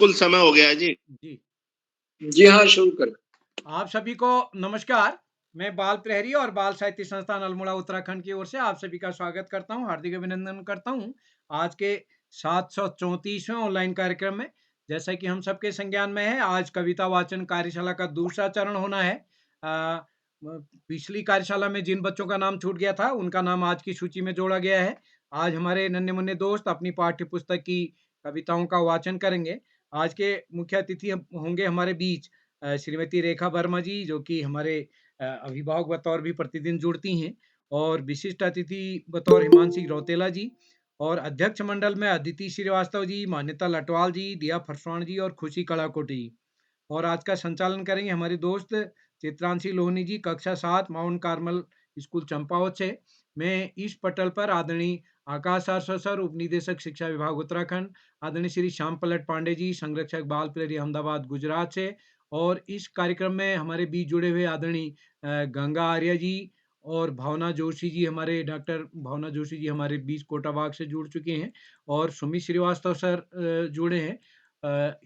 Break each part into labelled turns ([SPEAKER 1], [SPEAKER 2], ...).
[SPEAKER 1] कुल समय हो गया है जी।
[SPEAKER 2] जी।
[SPEAKER 3] जी हाँ, शुरू करें।
[SPEAKER 2] आप सभी को नमस्कार। मैं बाल प्रहरी और बाल साहित्य संस्थान अल्मोड़ा उत्तराखंड की ओर से आप सभी का स्वागत करता हूं, हार्दिक अभिनंदन करता हूं आज के 734वें ऑनलाइन कार्यक्रम में। जैसा कि हम सबके संज्ञान में है, आज कविता वाचन कार्यशाला का दूसरा चरण होना है। पिछली कार्यशाला में जिन बच्चों का नाम छूट गया था, उनका नाम आज की सूची में जोड़ा गया है। आज हमारे नन्हे मुन्ने दोस्त अपनी पाठ्य पुस्तक की कविताओं का वाचन करेंगे। आज के मुख्य अतिथि होंगे हमारे बीच श्रीमती रेखा वर्मा जी, जो कि हमारे अभिभावक बतौर भी प्रतिदिन जुड़ती हैं, और विशिष्ट अतिथि बतौर हिमांशी रौतेला जी, और अध्यक्ष मंडल में अदिति श्रीवास्तव जी, मान्यता लटवाल जी, दिया फरसवाण जी और खुशी कड़ाकोटी जी। और आज का संचालन करेंगे हमारे दोस्त चित्रांशी लोहनी जी, कक्षा 7 माउंट कार्मल स्कूल चंपावत से। मैं इस पटल पर आदरणीय आकाश आर सर, उप निदेशक शिक्षा विभाग उत्तराखंड, आदरणीय श्री श्याम पलट पांडे जी, संरक्षक बाल प्रहरी अहमदाबाद गुजरात से, और इस कार्यक्रम में हमारे बीच जुड़े हुए आदरणीय गंगा आर्य जी और भावना जोशी जी, हमारे डॉक्टर भावना जोशी जी हमारे बीच कोटाबाग से जुड़ चुके हैं, और सुमित श्रीवास्तव सर जुड़े हैं।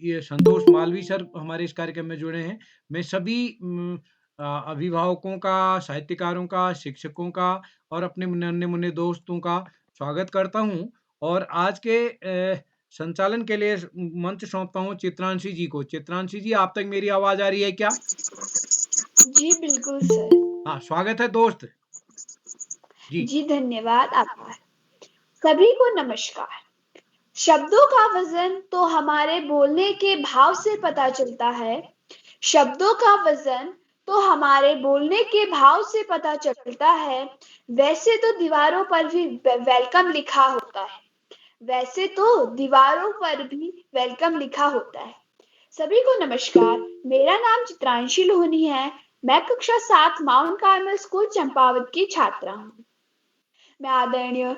[SPEAKER 2] ये संतोष मालवी सर हमारे इस कार्यक्रम में जुड़े हैं। मैं सभी अभिभावकों का, साहित्यकारों का, शिक्षकों का और अपने नन्हे मुन्ने दोस्तों का स्वागत करता हूं, और आज के संचालन के लिए मंच सौंपता हूं चित्रांशी जी को। चित्रांशी जी, आप तक मेरी आवाज आ रही है क्या?
[SPEAKER 4] जी बिल्कुल सर।
[SPEAKER 2] हाँ, स्वागत है दोस्त जी।
[SPEAKER 4] जी धन्यवाद, आभार। सभी को नमस्कार। शब्दों का वजन तो हमारे बोलने के भाव से पता चलता है। शब्दों का वजन तो हमारे बोलने के भाव से पता चलता है। वैसे तो दीवारों पर भी वेलकम लिखा होता है। वैसे तो दीवारों पर भी वेलकम लिखा होता है। सभी को नमस्कार। मेरा नाम चित्रांशी लोहनी है। मैं कक्षा 7 माउंट कार्मल स्कूल चंपावत की छात्रा हूँ। मैं आदरणीय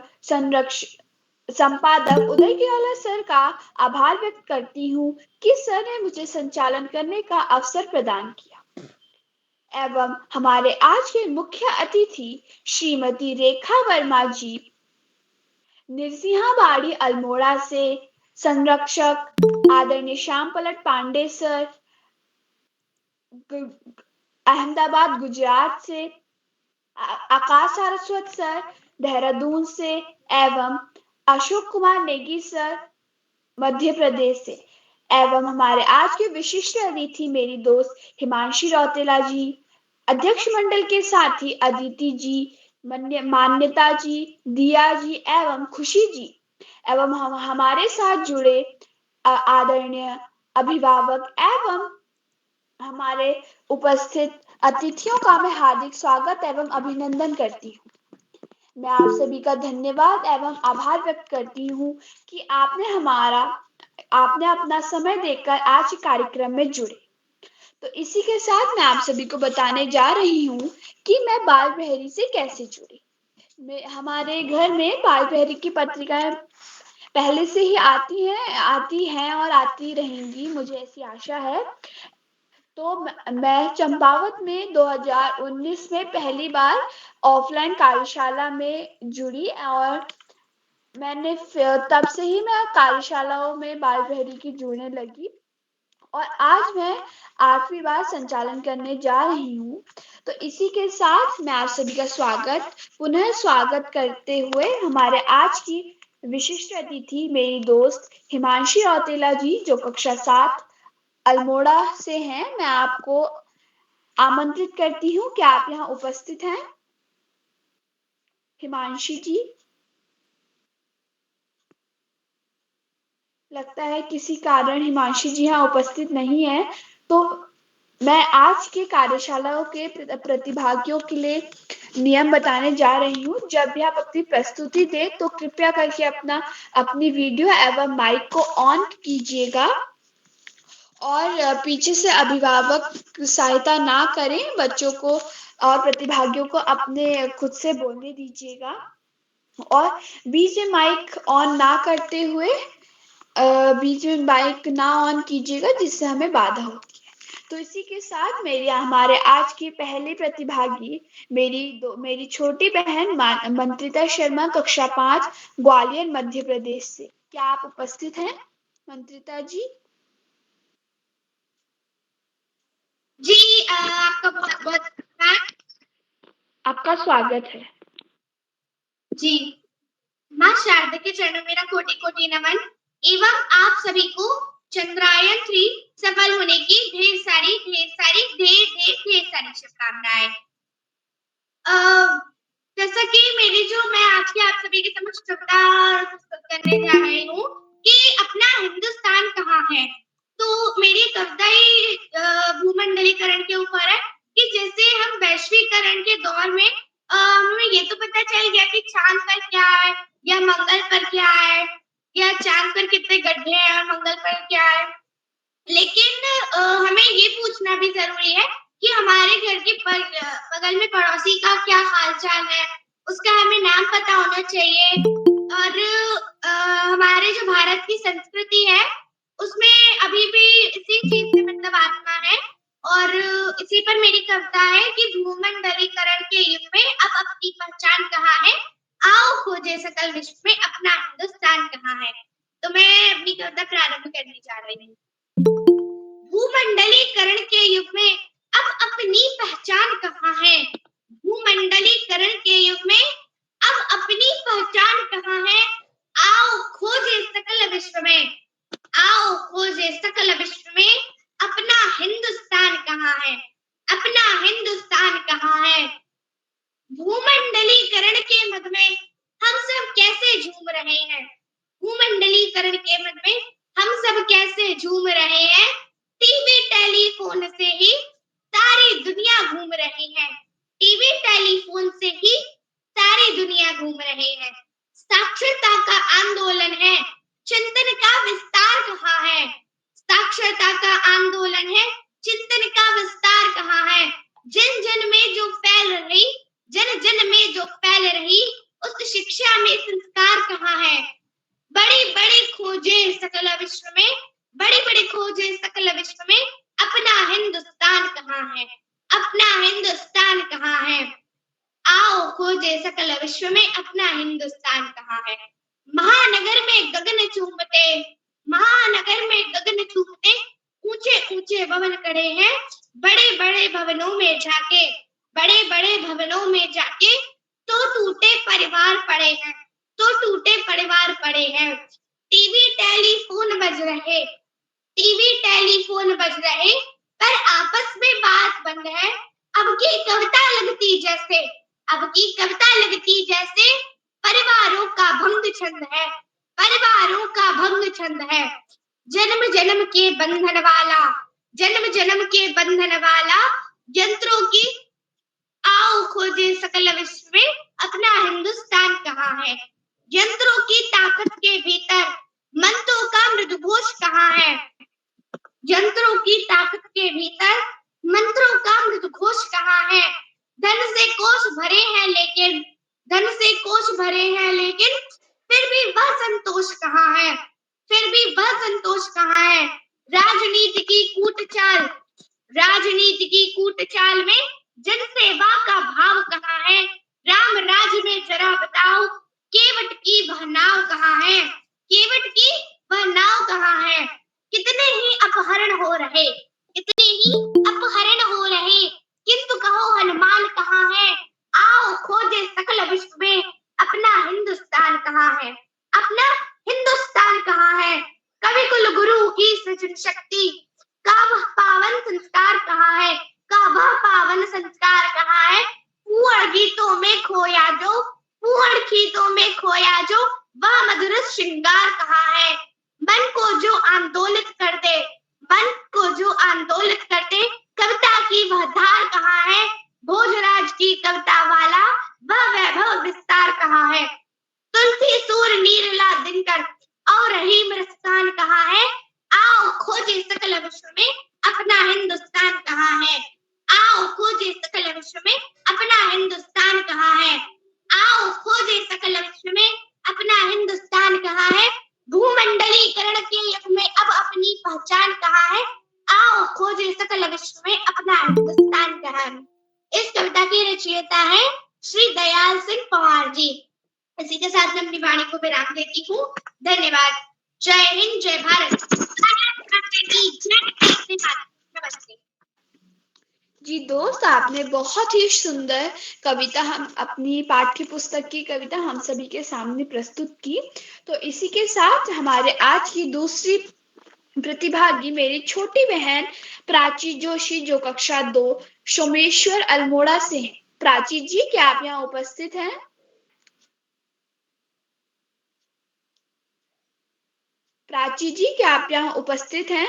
[SPEAKER 4] संपादक उदय किराला सर का आभार व्यक्त करती हूँ कि सर ने मुझे संचालन करने का अवसर प्रदान किया। एवं हमारे आज के मुख्य अतिथि श्रीमती रेखा वर्मा जी, निरसिंहाबाड़ी अल्मोड़ा से, संरक्षक आदरणीय श्याम पलट पांडे सर, अहमदाबाद गुजरात से, आकाश सारस्वत सर देहरादून से, एवं अशोक कुमार नेगी सर मध्य प्रदेश से, एवं हमारे आज के विशिष्ट अतिथि मेरी दोस्त हिमांशी रौतेला जी, अध्यक्ष मंडल के साथी अदिति जी, मान्यता जी, दिया जी एवं खुशी जी, एवं हमारे साथ जुड़े आदरणीय अभिभावक एवं हमारे उपस्थित अतिथियों का मैं हार्दिक स्वागत एवं अभिनंदन करती हूँ। मैं आप सभी का धन्यवाद एवं आभार व्यक्त करती हूँ कि आपने अपना समय देकर आज के कार्यक्रम में जुड़े। तो इसी के साथ मैं आप सभी को बताने जा रही हूँ कि मैं बाल प्रहरी से कैसे जुड़ी। हमारे घर में बाल प्रहरी की पत्रिकाएं पहले से ही आती हैं और आती रहेंगी, मुझे ऐसी आशा है। तो मैं चंपावत में 2019 में पहली बार ऑफलाइन कार्यशाला में जुड़ी, और मैंने तब से ही मैं कार्यशालाओं में बाल प्रहरी की जुड़ने लगी, और आज मैं 8वीं बार संचालन करने जा रही हूँ। तो इसी के साथ मैं आप सभी का पुनः स्वागत करते हुए हमारे आज की विशिष्ट अतिथि मेरी दोस्त हिमांशी रौतेला जी, जो कक्षा 7 अल्मोड़ा से हैं, मैं आपको आमंत्रित करती हूँ कि आप यहाँ उपस्थित हैं। हिमांशी जी, लगता है किसी कारण हिमांशी जी यहाँ उपस्थित नहीं है। तो मैं आज के कार्यशालाओं के प्रतिभागियों के लिए नियम बताने जा रही हूँ। जब भी आप अपनी प्रस्तुति दें तो कृपया करके अपनी वीडियो एवं माइक को ऑन कीजिएगा, और पीछे से अभिभावक सहायता ना करें। बच्चों को और प्रतिभागियों को अपने खुद से बोलने दीजिएगा, और बीच में माइक ऑन ना करते हुए बीच में माइक ना ऑन कीजिएगा, जिससे हमें बाधा होती है। तो इसी के साथ हमारे आज की पहली प्रतिभागी मेरी छोटी बहन मंत्रिता शर्मा, कक्षा 5 ग्वालियर मध्य प्रदेश से। क्या आप उपस्थित हैं मंत्रिता जी?
[SPEAKER 1] आपका बहुत बहुत धन्यवाद।
[SPEAKER 4] आपका स्वागत है।
[SPEAKER 1] जी, माँ शारदा के चरणों में मेरा कोटि कोटि नमन एवं आप सभी को चंद्रयान 3 सफल होने की ढेर सारी शुभकामनाएं। जैसा कि मैं आज के आप सभी के समक्ष कविता प्रस्तुत करने जा रही हूँ कि अपना हिंदुस्तान कहाँ है। तो मेरी कविता ही भूमंडलीकरण के ऊपर है कि जैसे हम वैश्वीकरण के दौर में हमें ये तो पता चल गया कि चांद पर क्या है या मंगल पर क्या है या चांद पर कितने गड्ढे हैं और मंगल पर क्या है, लेकिन हमें ये पूछना भी जरूरी है कि हमारे घर के बगल में पड़ोसी का क्या हालचाल है, उसका हमें नाम पता होना चाहिए। और हमारे जो भारत की संस्कृति है उसमें अभी भी इसी चीज में मतलब आत्मा है और इसी पर मेरी कविता है कि भूमंडलीकरण के युग में अब अपनी पहचान कहाँ है, आओ खोजे सकल विश्व में अपना हिंदुस्तान कहाँ है। तो मैं अपनी कविता प्रारंभ करने जा रही हूँ। भूमंडलीकरण के युग में अब अपनी पहचान कहाँ है। भूमंडलीकरण के युग में अब अपनी पहचान कहाँ है, आओ खोजे सकल विश्व में, आओ खोजे सकल विश्व में अपना हिंदुस्तान कहाँ है, अपना हिंदुस्तान कहाँ है। भूमंडलीकरण के मद में हम सब कैसे झूम रहे हैं, भूमंडलीकरण के मद में हम सब कैसे झूम रहे हैं। टीवी टेलीफोन से ही सारी दुनिया घूम रही है, टीवी टेलीफोन से ही सारी दुनिया घूम रही है। साक्षरता का आंदोलन है, चिंतन का विस्तार कहाँ है, साक्षरता का आंदोलन है, चिंतन का विस्तार कहाँ है। जन जन में जो फैल रही, जन जन में जो फैल रही उस शिक्षा में संस्कार कहाँ है। बड़ी बड़ी खोजे सकल विश्व में, बड़ी बड़ी खोजे सकल विश्व में अपना हिंदुस्तान कहाँ है, अपना हिंदुस्तान कहाँ है। आओ खोजे सकल विश्व में अपना हिंदुस्तान कहाँ है। महानगर में गगन चूमते, महानगर में गगन चूमते ऊंचे ऊंचे भवन खड़े हैं, बड़े बड़े भवनों में जाके, बड़े बड़े भवनों में जाके तो टूटे परिवार पड़े हैं, तो टूटे परिवार पड़े हैं। टीवी टेलीफोन बज रहे, टीवी टेलीफोन बज रहे पर आपस में बात बंद है। अब की कविता लगती जैसे, अब की कविता लगती जैसे परिवारों का भंग छंद है, परिवारों का भंग छंद है। जन्म जन्म के बंधन वाला, जन्म जन्म के बंधन वाला यंत्रों की आओ खोजे सकल विश्व में अपना हिंदुस्तान कहाँ है। यंत्रों की ताकत के भीतर मंत्रों का मृदुघोष कहाँ है, यंत्रों की ताकत के भीतर मंत्रों का मृदुघोष कहाँ है। धन से कोष भरे हैं लेकिन, धन से कोष भरे हैं लेकिन फिर भी वह संतोष कहाँ है, फिर भी वह संतोष कहाँ है। राजनीति की कूटचाल, राजनीति की कूटचाल में जनसेवा का भाव कहाँ है। राम राज्य में जरा बताओ केवट की वह नाव कहाँ है, केवट की वह नाव कहाँ है। कितने ही अपहरण हो रहे, कितने ही अपहरण हो रहे, किंतु कहो हनुमान कहाँ है। आओ खोजे सकल विश्व में अपना हिंदुस्तान कहाँ है, अपना हिंदुस्तान कहाँ है। कवि कुल गुरु की सृजन शक्ति का वह पावन संस्कार कहाँ है, का वह पावन संस्कार कहाँ है। पूर्ण गीतों में खोया जो, पूर्ण गीतों में खोया जो वह मधुर श्रृंगार कहाँ है। मन को जो आंदोलित कर दे, मन को जो आंदोलित कर दे कविता की वह धार कहाँ है। भोजराज की कविता वाला वह वैभव विस्तार कहाँ है। तुलसी सूर नीरला दिनकर और रहीम रस्तान कहाँ है। आओ खोजे सकल विश्व में अपना हिंदुस्तान कहाँ है, आओ खोजे सकल विश्व में अपना हिंदुस्तान कहाँ है। आओ खोजे सकल विश्व में अपना हिंदुस्तान कहाँ है। भूमंडलीकरण के युग में अब अपनी पहचान कहाँ है, आओ खोजे सकल विश्व में अपना हिंदुस्तान कहाँ है। इस कविता की रचयिता है श्री दयाल सिंह पंवार जी। इसी के साथ मैं अपनी वाणी को विराम देती हूँ। धन्यवाद। जय हिंद, जय भारत। नमस्ते।
[SPEAKER 4] जी दोस्त, आपने बहुत ही सुंदर कविता हम अपनी पाठ्य पुस्तक की कविता हम सभी के सामने प्रस्तुत की। तो इसी के साथ हमारे आज की दूसरी प्रतिभागी मेरी छोटी बहन प्राची जोशी, जो कक्षा 2 सोमेश्वर अल्मोड़ा से है। प्राची जी, क्या आप यहाँ उपस्थित हैं? प्राची जी, क्या आप यहाँ उपस्थित हैं?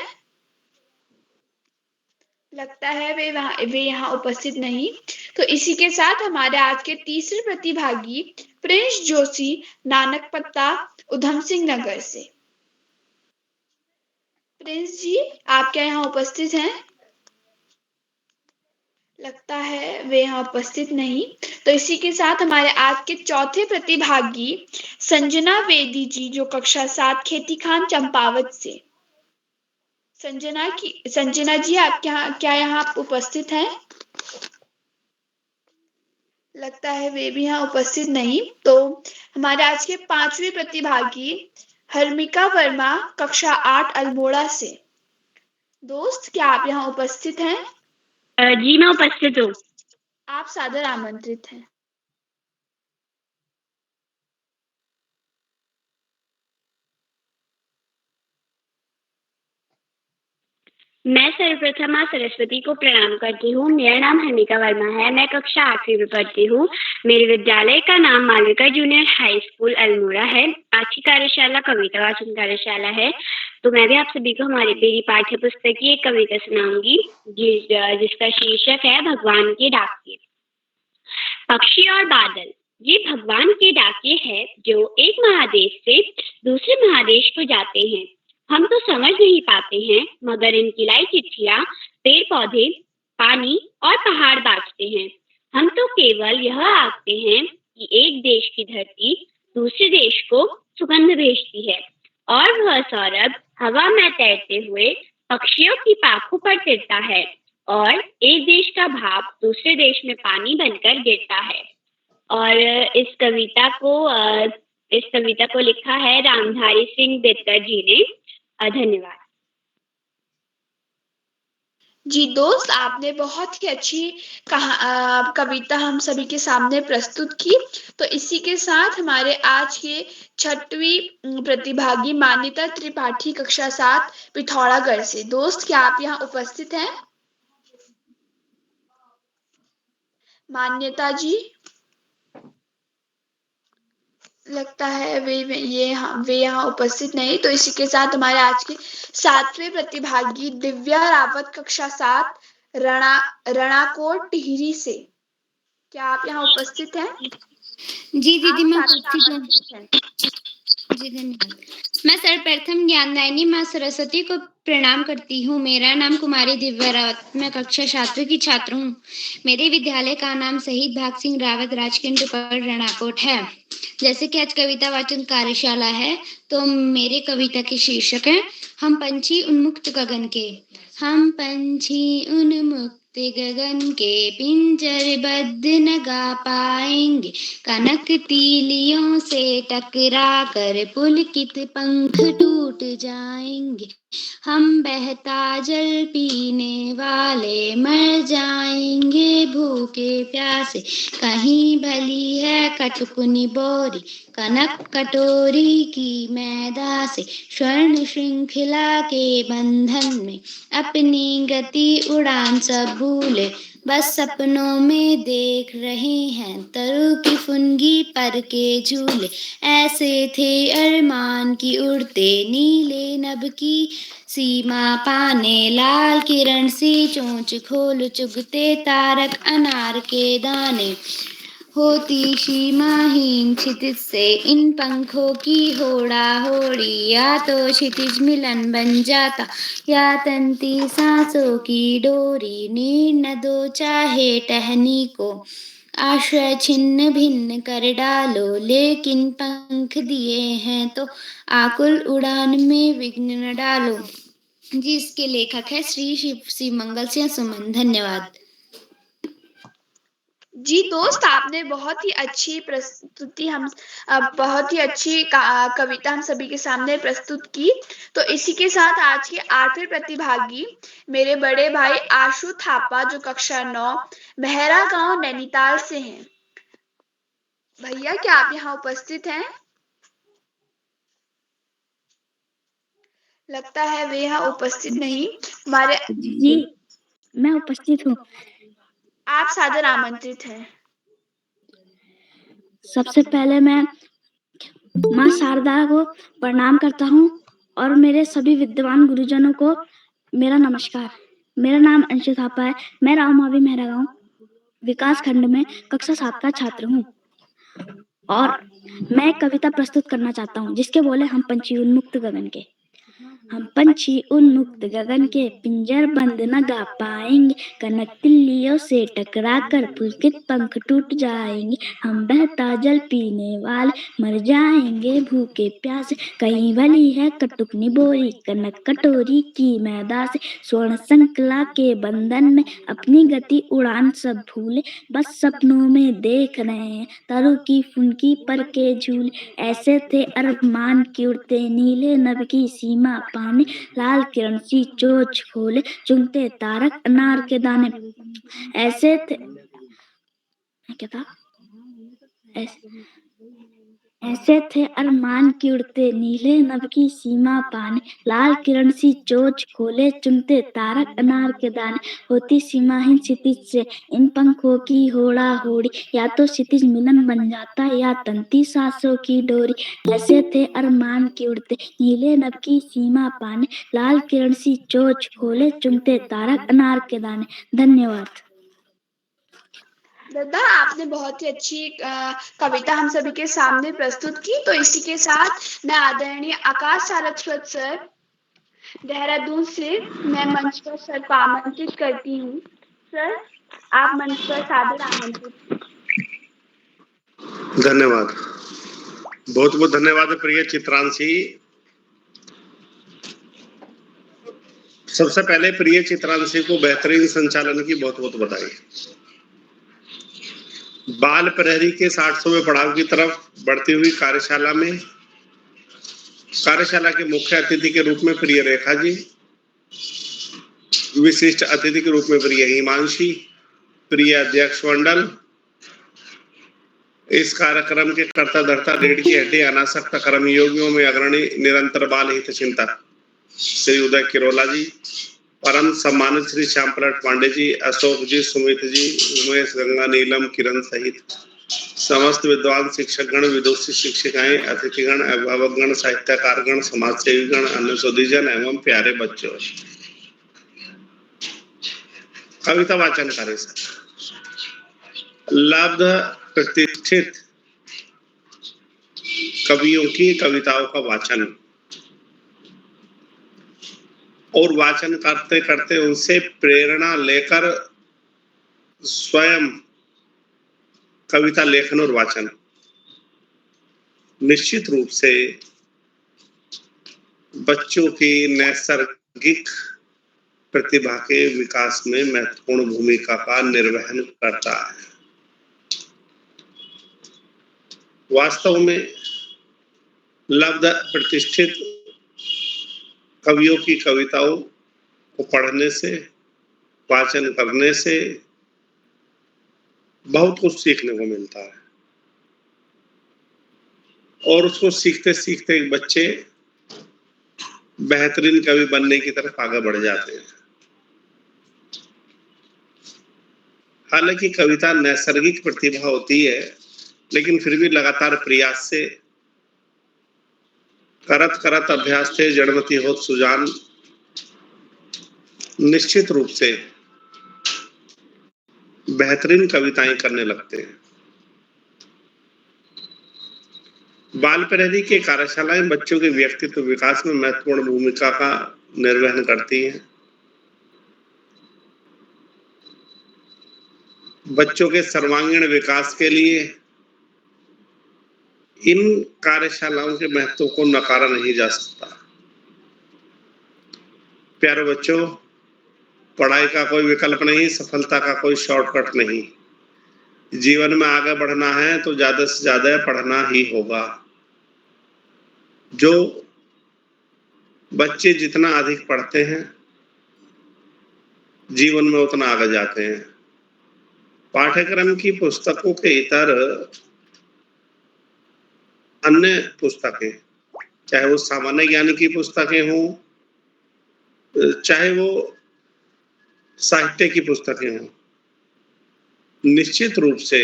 [SPEAKER 4] लगता है वे यहाँ उपस्थित नहीं। तो इसी के साथ हमारे आज के तीसरे प्रतिभागी प्रिंस जोशी, नानक पत्ता, उधम सिंह नगर से। प्रिंस जी, आप क्या यहाँ उपस्थित हैं? लगता है वे यहाँ उपस्थित नहीं। तो इसी के साथ हमारे आज के चौथे प्रतिभागी संजना वेदी जी, जो कक्षा 7 खेती खान चंपावत से। संजना जी, आप क्या यहाँ उपस्थित हैं? लगता है वे भी यहाँ उपस्थित नहीं। तो हमारे आज के पांचवें प्रतिभागी हर्मिका वर्मा, कक्षा 8 अल्मोड़ा से। दोस्त, क्या आप यहाँ उपस्थित हैं?
[SPEAKER 5] जी मैं उपस्थित हूँ।
[SPEAKER 4] आप सादर आमंत्रित हैं।
[SPEAKER 5] मैं सर्वप्रथम माँ सरस्वती को प्रणाम करती हूँ। मेरा नाम हर्मिका वर्मा है। मैं कक्षा 8वीं में पढ़ती हूँ। मेरे विद्यालय का नाम Malvika junior high school Almora है। आज की कार्यशाला कविता वाचन कार्यशाला है। तो मैं भी आप सभी को मेरी पाठ्य पुस्तक की एक कविता सुनाऊंगी जिसका शीर्षक है भगवान के डाके। पक्षी और बादल, ये भगवान के डाके हैं जो एक महादेश से दूसरे महादेश को जाते हैं। हम तो समझ नहीं पाते हैं, मगर इनकी लाई चिट्ठियां पेड़ पौधे, पानी और पहाड़ बांटते हैं। हम तो केवल यह आखते हैं कि एक देश की धरती दूसरे देश को सुगंध भेजती है और वह सौरभ हवा में तैरते हुए पक्षियों की पाखों पर टिरता है और एक देश का भाप दूसरे देश में पानी बनकर गिरता है। और इस कविता को लिखा है रामधारी सिंह दिनकर जी ने। धन्यवाद।
[SPEAKER 4] जी दोस्त, आपने बहुत ही अच्छी कविता हम सभी के सामने प्रस्तुत की। तो इसी के साथ हमारे आज के छठवीं प्रतिभागी मान्यता त्रिपाठी, कक्षा 7 पिथौरागढ़ से। दोस्त, क्या आप यहाँ उपस्थित हैं? मान्यता जी, लगता है वे यहाँ उपस्थित नहीं। तो इसी के साथ हमारे आज के 7वें प्रतिभागी दिव्या रावत, कक्षा 7 रणाकोट टिहरी से। क्या आप यहाँ उपस्थित हैं?
[SPEAKER 6] जी दीदी, मैं उपस्थित
[SPEAKER 4] हैं।
[SPEAKER 6] जी धन्यवाद। मैं सर्वप्रथम ज्ञानदायिनी माँ सरस्वती को प्रणाम करती हूँ। मेरा नाम कुमारी दिव्या रावत, मैं कक्षा 7वीं की छात्र हूँ। मेरे विद्यालय का नाम शहीद भाग सिंह रावत राजकीय पर रणाकोट है। जैसे कि आज कविता वाचन कार्यशाला है, तो मेरे कविता के शीर्षक है हम पंछी उन्मुक्त गगन के। हम पंछी उन्मुक्त गगन के पिंजर बद्ध न गा पाएंगे, कनक तीलियों से टकरा कर पुलकित पंख टूट जाएंगे। हम बहता जल पीने वाले मर जाएंगे भूखे प्यासे, कहीं भली है कटकुनी बोरी कनक कटोरी की मैदा से। स्वर्ण श्रृंखला के बंधन में अपनी गति उड़ान सब भूले, बस सपनों में देख रहे हैं तरु की फुनगी पर के झूले। ऐसे थे अरमान की उड़ते नीले नभ की सीमा पाने, लाल किरण सी चोंच खोल चुगते तारक अनार के दाने। होती सीमाहीन क्षितिज से इन पंखों की होड़ा होड़ी, या तो क्षितिज मिलन बन जाता या तंती सांसों की डोरी। नीर न दो चाहे टहनी को आश्रय छिन्न भिन्न कर डालो, लेकिन पंख दिए हैं तो आकुल उड़ान में विघ्न न डालो। जिसके लेखक है श्री शिव मंगल सिंह सुमन। धन्यवाद।
[SPEAKER 4] जी दोस्त, आपने बहुत ही अच्छी प्रस्तुति बहुत ही अच्छी कविता हम सभी के सामने प्रस्तुत की। तो इसी के साथ आज के आठवें प्रतिभागी मेरे बड़े भाई आशु थापा, जो कक्षा 9 मेहरा गांव नैनीताल से हैं। भैया, क्या आप यहाँ उपस्थित हैं? लगता है वे यहाँ उपस्थित नहीं। हमारे
[SPEAKER 5] जी, मैं उपस्थित हूँ।
[SPEAKER 4] आप सादर आमंत्रित हैं।
[SPEAKER 5] सबसे पहले मैं माँ शारदा को प्रणाम करता हूँ और मेरे सभी विद्वान गुरुजनों को मेरा नमस्कार। मेरा नाम अंशु थापा है। मैं राव मावी मेहरा गांव विकास खंड में कक्षा 7 का छात्र हूँ और मैं एक कविता प्रस्तुत करना चाहता हूँ जिसके बोले हम पंछी उन्मुक्त गगन के। हम पंछी उन्मुक्त गगन के पिंजर बंद न गा पाएंगे, कनक तिल्लियों से टकरा कर पुलकित पंख टूट जाएंगे। हम बहता जल पीने वाले मर जाएंगे भूखे प्यासे, कहीं भली है कटुकनी बोरी कनक कटोरी की मैदा से। स्वर्ण संकला के बंधन में अपनी गति उड़ान सब भूले, बस सपनों में देख रहे हैं तरु की फुनकी पर के झूले। ऐसे थे अरमान की उड़ते नीले नभ की सीमा पाने, लाल किरण सी चोंच खोले चुनते तारक अनार के दाने। ऐसे थे क्या था ऐसे थे अरमान की उड़ते नीले नभ की सीमा पाने, लाल किरण सी चोंच खोले चुनते तारक अनार के दाने। होती सीमाहीन क्षितिज से इन पंखों की होड़ा होड़ी, या तो क्षितिज मिलन बन जाता या तंती सांसों की डोरी। ऐसे थे अरमान की उड़ते नीले नभ की सीमा पाने, लाल किरण सी चोंच खोले चुनते तारक अनार के दाने। धन्यवाद।
[SPEAKER 4] दादा, आपने बहुत ही अच्छी कविता हम सभी के सामने प्रस्तुत की। तो इसी के साथ मैं आदरणीय आकाश सारस्वत सर देहरादून से मैं मंच पर सर को आमंत्रित करती हूँ। सर, आप मंच पर सादर आमंत्रित।
[SPEAKER 7] धन्यवाद, बहुत बहुत धन्यवाद प्रिय चित्रांशी। सबसे पहले प्रिय चित्रांशी को बेहतरीन संचालन की बहुत बहुत बधाई। बाल प्रहरी के 600वें पड़ाव की तरफ बढ़ती हुई कार्यशाला में कार्यशाला के मुख्य अतिथि के रूप में प्रिय रेखा जी, विशिष्ट अतिथि के रूप में प्रिय हिमांशी, प्रिय अध्यक्ष मंडल, इस कार्यक्रम के कर्ता धर्ता रीढ़ की हड्डी अनासक्त कर्मयोगियों में अग्रणी निरंतर बाल हित चिंतक श्री उदय किरोला जी, परम सम्मानित श्री श्याम पलट पांडे जी, अशोक जी, सुमित जी, उमेश, गंगा, नीलम, किरण सहित समस्त विद्वान शिक्षकगण, विदुषी शिक्षिकाएं, अतिथिगण, अभिभावकगण, साहित्यकारगण, समाजसेवीगण, अन्य सुधीजन एवं प्यारे बच्चों। कविता वाचन करें सर। लब्ध प्रतिष्ठित कवियों की कविताओं का वाचन और वाचन करते करते उनसे प्रेरणा लेकर स्वयं कविता लेखन और वाचन निश्चित रूप से बच्चों की नैसर्गिक प्रतिभा के विकास में महत्वपूर्ण भूमिका का निर्वहन करता है। वास्तव में लब्ध प्रतिष्ठित कवियों की कविताओं को पढ़ने से, वाचन करने से बहुत कुछ सीखने को मिलता है और उसको सीखते सीखते एक बच्चे बेहतरीन कवि बनने की तरफ आगे बढ़ जाते हैं। हालांकि कविता नैसर्गिक प्रतिभा होती है, लेकिन फिर भी लगातार प्रयास से करत करत अभ्यास से जड़मती होत सुजान निश्चित रूप से बेहतरीन कविताएं करने लगते हैं। बाल प्रहरी के कार्यशालाएं बच्चों के व्यक्तित्व विकास में महत्वपूर्ण भूमिका का निर्वहन करती हैं। बच्चों के सर्वांगीण विकास के लिए इन कार्यशालाओं के महत्व को नकारा नहीं जा सकता। प्यारे बच्चों, पढ़ाई का कोई विकल्प नहीं, सफलता का कोई शॉर्टकट नहीं। जीवन में आगे बढ़ना है तो ज्यादा से ज्यादा पढ़ना ही होगा। जो बच्चे जितना अधिक पढ़ते हैं जीवन में उतना आगे जाते हैं। पाठ्यक्रम की पुस्तकों के इतर अन्य पुस्तकें, चाहे वो सामान्य ज्ञान की पुस्तकें हों, चाहे वो साहित्य की पुस्तकें हों, निश्चित रूप से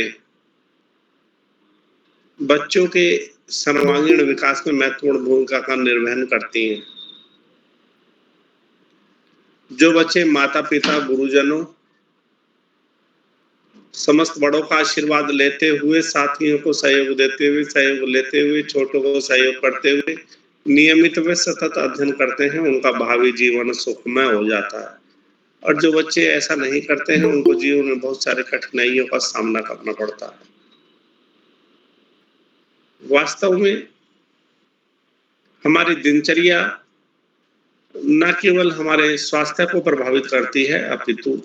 [SPEAKER 7] बच्चों के सर्वांगीण विकास में महत्वपूर्ण भूमिका का निर्वहन करती हैं। जो बच्चे माता पिता, गुरुजनों, समस्त बड़ों का आशीर्वाद लेते हुए, साथियों को सहयोग देते हुए, सहयोग लेते हुए, छोटों को सहयोग करते हुए नियमित व सतत अध्ययन करते हैं, उनका भावी जीवन सुखमय हो जाता है। और जो बच्चे ऐसा नहीं करते हैं उनको जीवन में बहुत सारी कठिनाइयों का सामना करना पड़ता है। वास्तव में हमारी दिनचर्या न केवल हमारे स्वास्थ्य को प्रभावित करती है अपितु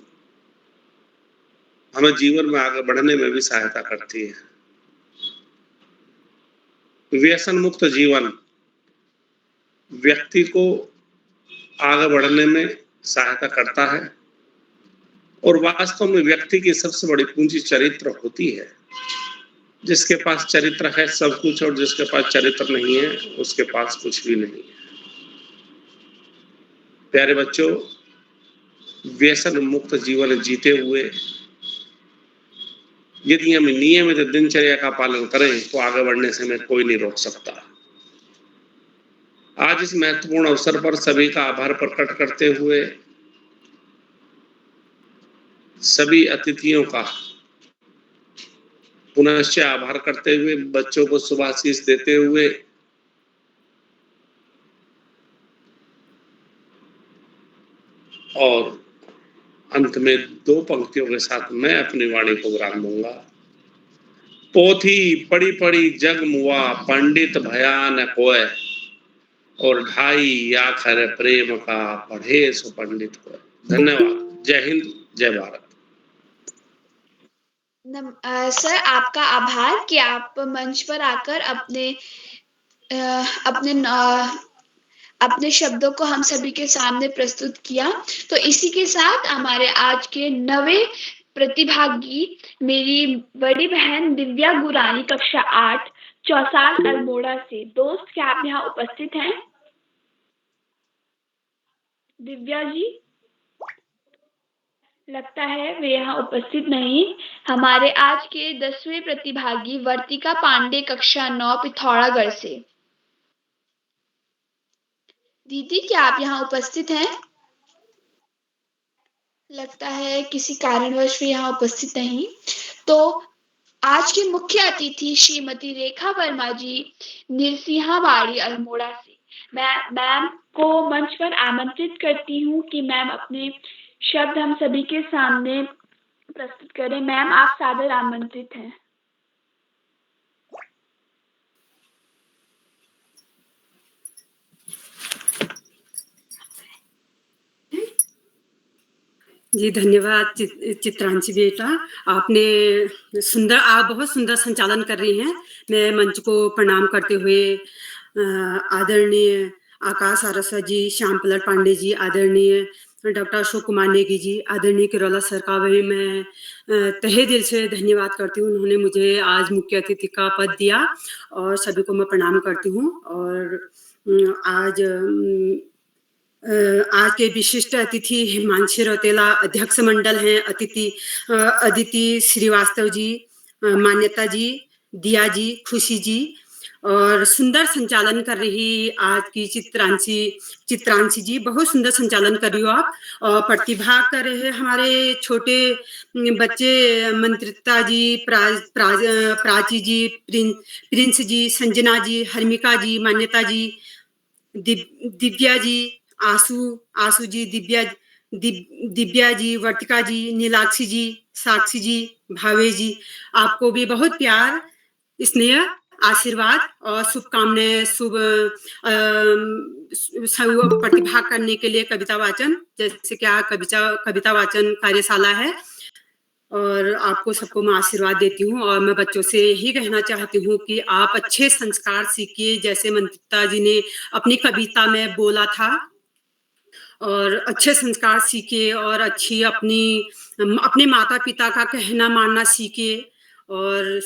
[SPEAKER 7] हमें जीवन में आगे बढ़ने में भी सहायता करती है। व्यसन मुक्त जीवन व्यक्ति को आगे बढ़ने में सहायता करता है और वास्तव में व्यक्ति की सबसे बड़ी पूंजी चरित्र होती है। जिसके पास चरित्र है सब कुछ, और जिसके पास चरित्र नहीं है उसके पास कुछ भी नहीं है। प्यारे बच्चों, व्यसन मुक्त जीवन जीते हुए यदि हम नियमित दिनचर्या का पालन करें तो आगे बढ़ने से हमें कोई नहीं रोक सकता। आज इस महत्वपूर्ण अवसर पर सभी का आभार प्रकट करते हुए, सभी अतिथियों का पुनश्च आभार करते हुए, बच्चों को शुभाशीष देते हुए और अंत में दो पंक्तियों के साथ मैं अपनी वाणी को विराम दूंगा। पोथी पढ़ी पढ़ी जग मुआ, पंडित भया न कोय, और ढाई आखर प्रेम का पढ़े सो पंडित कोय। धन्यवाद। जय हिंद, जय भारत।
[SPEAKER 4] सर, आपका आभार कि आप मंच पर आकर अपने शब्दों को हम सभी के सामने प्रस्तुत किया। तो इसी के साथ हमारे आज के 9वें प्रतिभागी मेरी बड़ी बहन दिव्या गुरानी, कक्षा 8, चौसाल अल्मोड़ा से। दोस्त, क्या आप यहाँ उपस्थित हैं? दिव्या जी, लगता है वे यहाँ उपस्थित नहीं। हमारे आज के 10वें प्रतिभागी वर्तिका पांडे, कक्षा 9, पिथौरागढ़ से। दीदी, क्या आप यहाँ उपस्थित हैं? लगता है किसी कारणवश वे यहाँ उपस्थित नहीं। तो आज के मुख्य अतिथि श्रीमती रेखा वर्मा जी, निरसिंहावाड़ी, अल्मोड़ा से। मैं मैम को मंच पर आमंत्रित करती हूँ कि मैम अपने शब्द हम सभी के सामने प्रस्तुत करें। मैम, आप सादर आमंत्रित हैं।
[SPEAKER 8] जी धन्यवाद चित्रांशी बेटा, आपने आप बहुत सुंदर संचालन कर रही हैं। मैं मंच को प्रणाम करते हुए आदरणीय आकाश आरसा जी, श्याम पलट पांडे जी, आदरणीय डॉक्टर अशोक कुमार नेगी जी, आदरणीय किरोला सर का भी मैं तहे दिल से धन्यवाद करती हूँ। उन्होंने मुझे आज मुख्य अतिथि का पद दिया और सभी को मैं प्रणाम करती हूँ। और आज के विशिष्ट अतिथि हिमांशी रौतेला, अध्यक्ष मंडल हैं अदिति श्रीवास्तव जी, मान्यता जी, दिया जी, खुशी जी, और सुंदर संचालन कर रही आज की चित्रांशी जी, बहुत सुंदर संचालन कर रही हो आप। और प्रतिभा कर रहे हमारे छोटे बच्चे मंत्रिता जी, प्राची जी, प्रिंस जी, संजना जी, हर्मिका जी, मान्यता जी, दिव्या जी, आसू जी, दिव्या जी, वर्तिका जी, नीलाक्षी जी, साक्षी जी, भावे जी, आपको भी बहुत प्यार, स्नेह, आशीर्वाद और शुभकामनाएं। प्रतिभा करने के लिए कविता वाचन, जैसे क्या कविता वाचन कार्यशाला है, और आपको सबको मैं आशीर्वाद देती हूँ। और मैं बच्चों से यही कहना चाहती हूँ कि आप अच्छे संस्कार सीखिए, जैसे मंत्रिता जी ने अपनी कविता में बोला था, और अच्छे संस्कार सीखिए और अच्छी अपने माता पिता का कहना मानना सीखिए और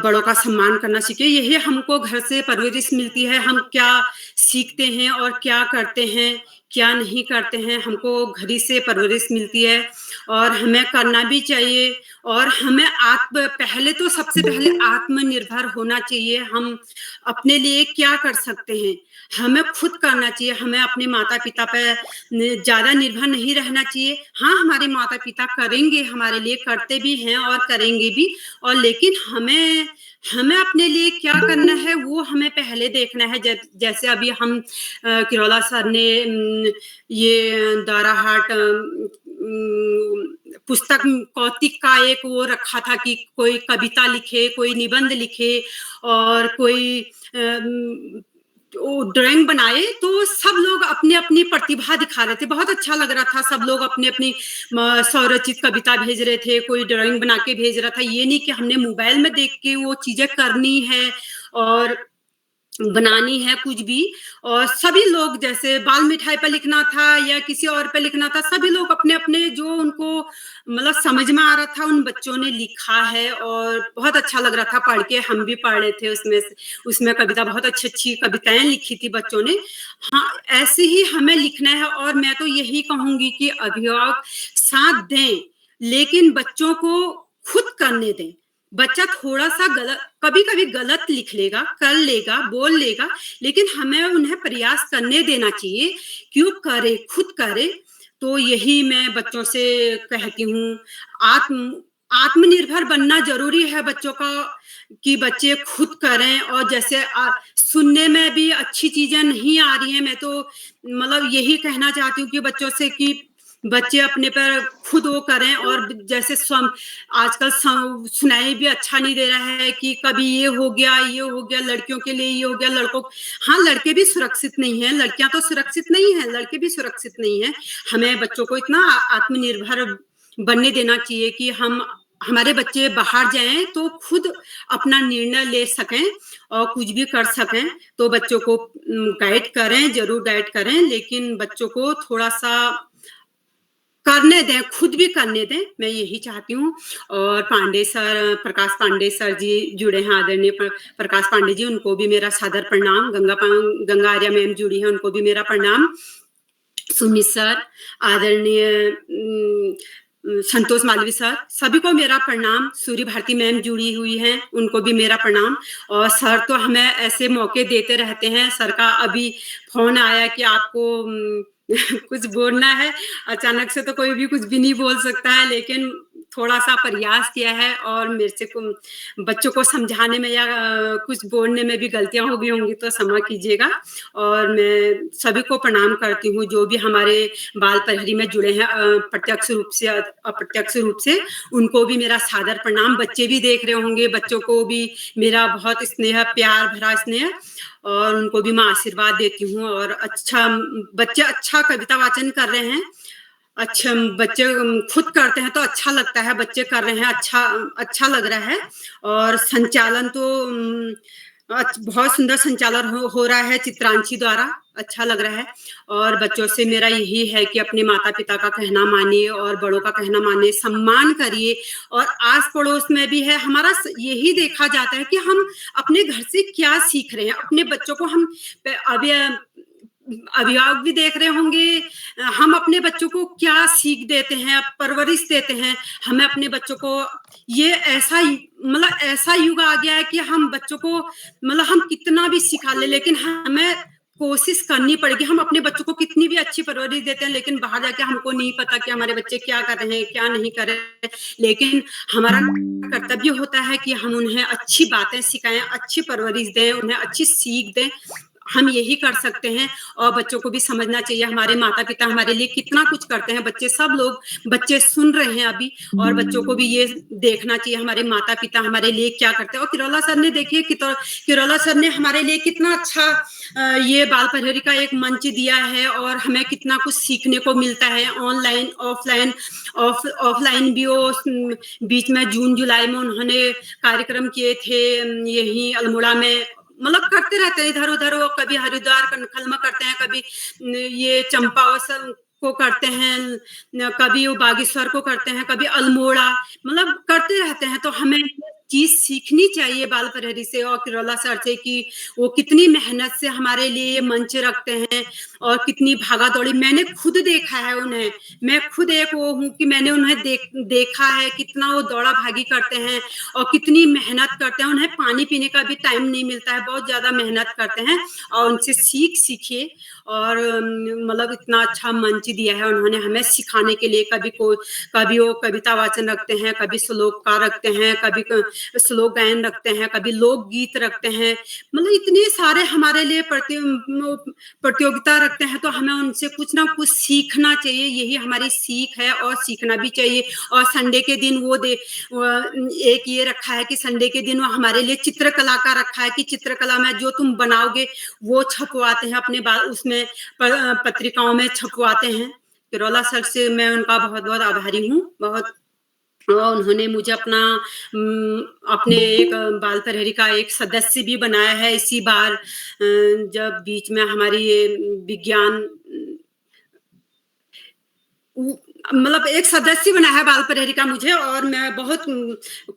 [SPEAKER 8] बड़ों का सम्मान करना सीखिए। यही हमको घर से परवरिश मिलती है। हम क्या सीखते हैं और क्या करते हैं, क्या नहीं करते हैं, हमको घर ही से परवरिश मिलती है और हमें करना भी चाहिए। और हमें पहले तो सबसे पहले आत्मनिर्भर होना चाहिए। हम अपने लिए क्या कर सकते हैं, हमें खुद करना चाहिए। हमें अपने माता पिता पर ज्यादा निर्भर नहीं रहना चाहिए। हाँ, हमारे माता पिता करेंगे हमारे लिए, करते भी हैं और करेंगे भी, और लेकिन हमें अपने लिए क्या करना है वो हमें पहले देखना है। जैसे अभी हम किरोला सर ने ये दाराहाट पुस्तक कौतिक का एक वो रखा था कि कोई कविता लिखे, कोई निबंध लिखे और कोई ड्राइंग बनाए। तो सब लोग अपनी अपनी प्रतिभा दिखा रहे थे, बहुत अच्छा लग रहा था। सब लोग अपनी अपनी स्वरचित कविता भेज रहे थे, कोई ड्राइंग बना के भेज रहा था। ये नहीं कि हमने मोबाइल में देख के वो चीजें करनी है और बनानी है कुछ भी। और सभी लोग, जैसे बाल मिठाई पे लिखना था या किसी और पे लिखना था, सभी लोग अपने अपने जो उनको मतलब समझ में आ रहा था उन बच्चों ने लिखा है और बहुत अच्छा लग रहा था पढ़ के। हम भी पढ़ रहे थे उसमें कविता, बहुत अच्छी अच्छी कविताएं लिखी थी बच्चों ने। हाँ, ऐसे ही हमें लिखना है। और मैं तो यही कहूंगी कि अभिभावक साथ दें, लेकिन बच्चों को खुद करने दें। बच्चा थोड़ा सा कभी कभी गलत लिख लेगा, कर लेगा, बोल लेगा, लेकिन हमें उन्हें प्रयास करने देना चाहिए, क्यों करे, खुद करे। तो यही मैं बच्चों से कहती हूँ। आत्मनिर्भर बनना जरूरी है बच्चों का, कि बच्चे खुद करें। और जैसे सुनने में भी अच्छी चीजें नहीं आ रही हैं, मैं तो मतलब यही कहना चाहती हूँ कि बच्चों से कि बच्चे अपने पर खुद वो करें। और जैसे आजकल सुनाई भी अच्छा नहीं दे रहा है कि कभी ये हो गया, लड़कियों के लिए ये हो गया, लड़कों। हाँ, लड़के भी सुरक्षित नहीं है, लड़कियां तो सुरक्षित नहीं है, लड़के भी सुरक्षित नहीं है। हमें बच्चों को इतना आत्मनिर्भर बनने देना चाहिए कि हमारे बच्चे बाहर जाएं तो खुद अपना निर्णय ले सकें और कुछ भी कर सकें। तो बच्चों को गाइड करें, जरूर गाइड करें, लेकिन बच्चों को थोड़ा सा करने दें, खुद भी करने दें, मैं यही चाहती हूँ। और प्रकाश पांडे सर जी जुड़े हैं, आदरणीय प्रकाश पांडे जी, उनको भी मेरा सादर प्रणाम। गंगा आर्या मैम जुड़ी है, उनको भी मेरा प्रणाम। सुमित सर, आदरणीय संतोष मालवी सर, सभी को मेरा प्रणाम। सूर्य भारती मैम जुड़ी हुई हैं, उनको भी मेरा प्रणाम। और सर तो हमें ऐसे मौके देते रहते हैं। सर का अभी फोन आया कि आपको कुछ बोलना है। अचानक से तो कोई भी कुछ भी नहीं बोल सकता है, लेकिन थोड़ा सा प्रयास किया है और मेरे से बच्चों को समझाने में या कुछ बोलने में भी गलतियां हो गई होंगी तो क्षमा कीजिएगा। और मैं सभी को प्रणाम करती हूँ जो भी हमारे बाल प्रहरी में जुड़े हैं, प्रत्यक्ष रूप से अप्रत्यक्ष रूप से, उनको भी मेरा सादर प्रणाम। बच्चे भी देख रहे होंगे, बच्चों को भी मेरा बहुत स्नेह, प्यार भरा स्नेह, और उनको भी मैं आशीर्वाद देती हूँ। और बच्चे अच्छा कविता वाचन कर रहे हैं, अच्छा बच्चे खुद करते हैं तो अच्छा लगता है, बच्चे कर रहे हैं, अच्छा लग रहा है। और संचालन तो बहुत सुंदर संचालन हो रहा है चित्रांशी द्वारा, अच्छा लग रहा है। और बच्चों से मेरा यही है कि अपने माता पिता का कहना मानिए और बड़ों का कहना मानिए, सम्मान करिए। और आस पड़ोस में भी है, हमारा यही देखा जाता है कि हम अपने घर से क्या सीख रहे हैं। अपने बच्चों को हम अभिभावक भी देख रहे होंगे, हम अपने बच्चों को क्या सीख देते हैं, परवरिश देते हैं। हमें अपने बच्चों को ये ऐसा युग आ गया है कि हम बच्चों को हम कितना भी सिखा ले, लेकिन हमें कोशिश करनी पड़ेगी। हम अपने बच्चों को कितनी भी अच्छी परवरिश देते हैं, लेकिन बाहर जाके हमको नहीं पता कि हमारे बच्चे क्या कर रहे हैं, क्या नहीं कर रहे हैं। लेकिन हमारा कर्तव्य होता है कि हम उन्हें अच्छी बातें सिखाएं, अच्छी परवरिश दें, उन्हें अच्छी सीख दें। हम यही कर सकते हैं। और बच्चों को भी समझना चाहिए हमारे माता पिता हमारे लिए कितना कुछ करते हैं। बच्चे सब लोग बच्चे सुन रहे हैं अभी, और बच्चों को भी ये देखना चाहिए हमारे माता पिता हमारे लिए क्या करते हैं। और किरोला सर ने देखिए किरोला सर ने हमारे लिए कितना अच्छा ये बाल प्रहरी का एक मंच दिया है, और हमें कितना कुछ सीखने को मिलता है ऑनलाइन ऑफलाइन भी। वो बीच में जून जुलाई में उन्होंने कार्यक्रम किए थे यही अल्मोड़ा में, मतलब करते रहते हैं इधर उधर। वो कभी हरिद्वार कनखल में करते हैं, कभी ये चंपावत को करते हैं, कभी वो बागेश्वर को करते हैं, कभी अल्मोड़ा, मतलब करते रहते हैं। तो हमें चीज सीखनी चाहिए बाल प्रहरी से और किरोला सर से कि वो कितनी मेहनत से हमारे लिए ये मंच रखते हैं और कितनी भागा दौड़ी। मैंने खुद देखा है उन्हें, मैं खुद एक वो हूँ कि मैंने उन्हें देखा है कितना वो दौड़ा भागी करते हैं और कितनी मेहनत करते हैं। उन्हें पानी पीने का भी टाइम नहीं मिलता है, बहुत ज्यादा मेहनत करते हैं। और उनसे सीखिए। और मतलब इतना अच्छा मंच दिया है उन्होंने हमें सिखाने के लिए। कभी वो कविता वाचन रखते हैं, कभी श्लोक का रखते हैं, कभी श्लोक गायन रखते हैं, कभी लोकगीत रखते हैं। मतलब इतने सारे हमारे लिए प्रतियोगिता रखते हैं। तो हमें उनसे कुछ ना कुछ सीखना चाहिए, यही हमारी सीख है और सीखना भी चाहिए। और संडे के दिन एक ये रखा है कि संडे के दिन वो हमारे लिए चित्रकला का रखा है कि चित्रकला में जो तुम बनाओगे वो छपवाते हैं अपने उसमें पत्रिकाओं में छपवाते हैं। किरोला सर से मैं उनका बहुत बहुत आभारी हूँ। और उन्होंने मुझे अपने एक बाल प्रहरी का एक सदस्य भी बनाया है इसी बार, जब बीच में हमारी ये विज्ञान मतलब एक सदस्य बना है बाल प्रहरी का मुझे। और मैं बहुत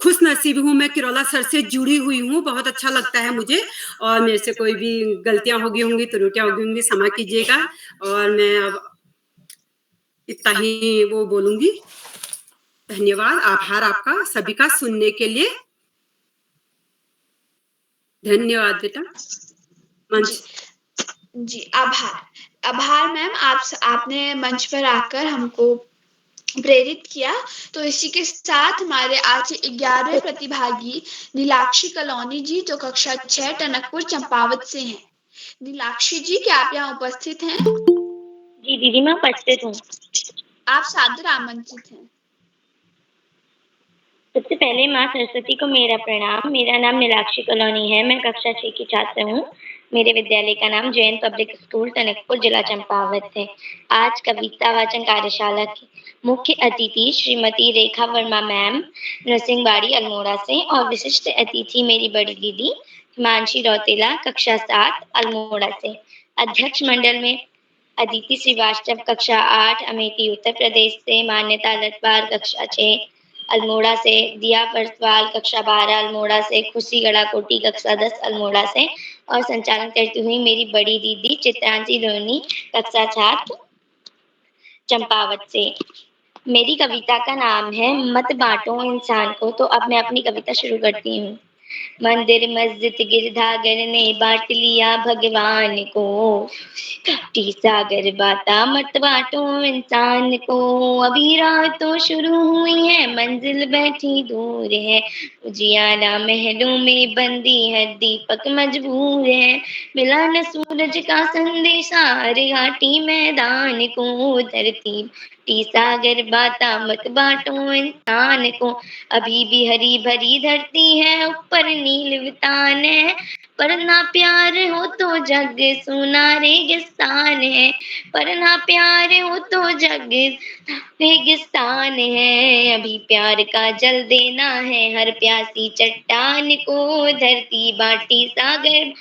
[SPEAKER 8] खुश नसीब हूँ, मैं किरोला सर से जुड़ी हुई हूँ, बहुत अच्छा लगता है मुझे। और मेरे से कोई भी गलतियां होगी होंगी, त्रुटियां होगी होंगी, क्षमा कीजिएगा। और मैं अब इतना ही वो बोलूंगी। धन्यवाद, आभार आपका सभी का सुनने के लिए। धन्यवाद बेटा।
[SPEAKER 4] जी आभार मैम, आपने मंच पर आकर हमको प्रेरित किया। तो इसी के साथ हमारे आज 11वें प्रतिभागी नीलाक्षी कलोनी जी, जो कक्षा 6 टनकपुर चंपावत से हैं। नीलाक्षी जी, क्या आप यहाँ उपस्थित हैं?
[SPEAKER 5] जी दीदी, मैं उपस्थित हूँ।
[SPEAKER 4] आप सादर आमंत्रित हैं।
[SPEAKER 5] सबसे पहले माँ सरस्वती को मेरा प्रणाम। मेरा नाम नीलाक्षी कलोनी है, मैं कक्षा 6 की छात्र हूँ। मेरे विद्यालय का नाम जैन पब्लिक स्कूल टनकपुर जिला चंपावत है। आज कविता वाचन कार्यशाला की मुख्य अतिथि श्रीमती रेखा वर्मा मैम नरसिंहबाड़ी अल्मोड़ा से, और विशिष्ट अतिथि मेरी बड़ी दीदी हिमांशी रौतेला कक्षा 7 अल्मोड़ा से। अध्यक्ष मंडल में अदिति श्रीवास्तव कक्षा 8 अमेठी उत्तर प्रदेश से, मान्यता लटवार कक्षा 6 अल्मोड़ा से, दिया परसवाल कक्षा 12 अल्मोड़ा से, खुशी गड़ाकोटी कक्षा 10 अल्मोड़ा से, और संचालन करती हुई मेरी बड़ी दीदी चित्रांशी लोनी कक्षा 7 चंपावत से। मेरी कविता का नाम है मत बांटो इंसान को। तो अब मैं अपनी कविता शुरू करती हूँ। मंदिर मस्जिद गिरधागर ने बांट लिया भगवान को, सागर बाता मत बांटो इंसान को। अभी रात तो शुरू हुई है, मंजिल बैठी दूर है, उजियारा महलों में बंदी है, दीपक मजबूर है। मिला न सूरज का संदेशा हर घाटी मैदान को, धरती सागर बाता मत बांटो इंसान को। अभी भी हरी भरी धरती है, ऊपर नील वितान है, पर ना प्यार हो तो जग सोना रेगिस्तान है, पर ना प्यार हो तो जग रेगिस्तान है। अभी प्यार का जल देना है हर प्यासी चट्टान को, धरती बाटी सागर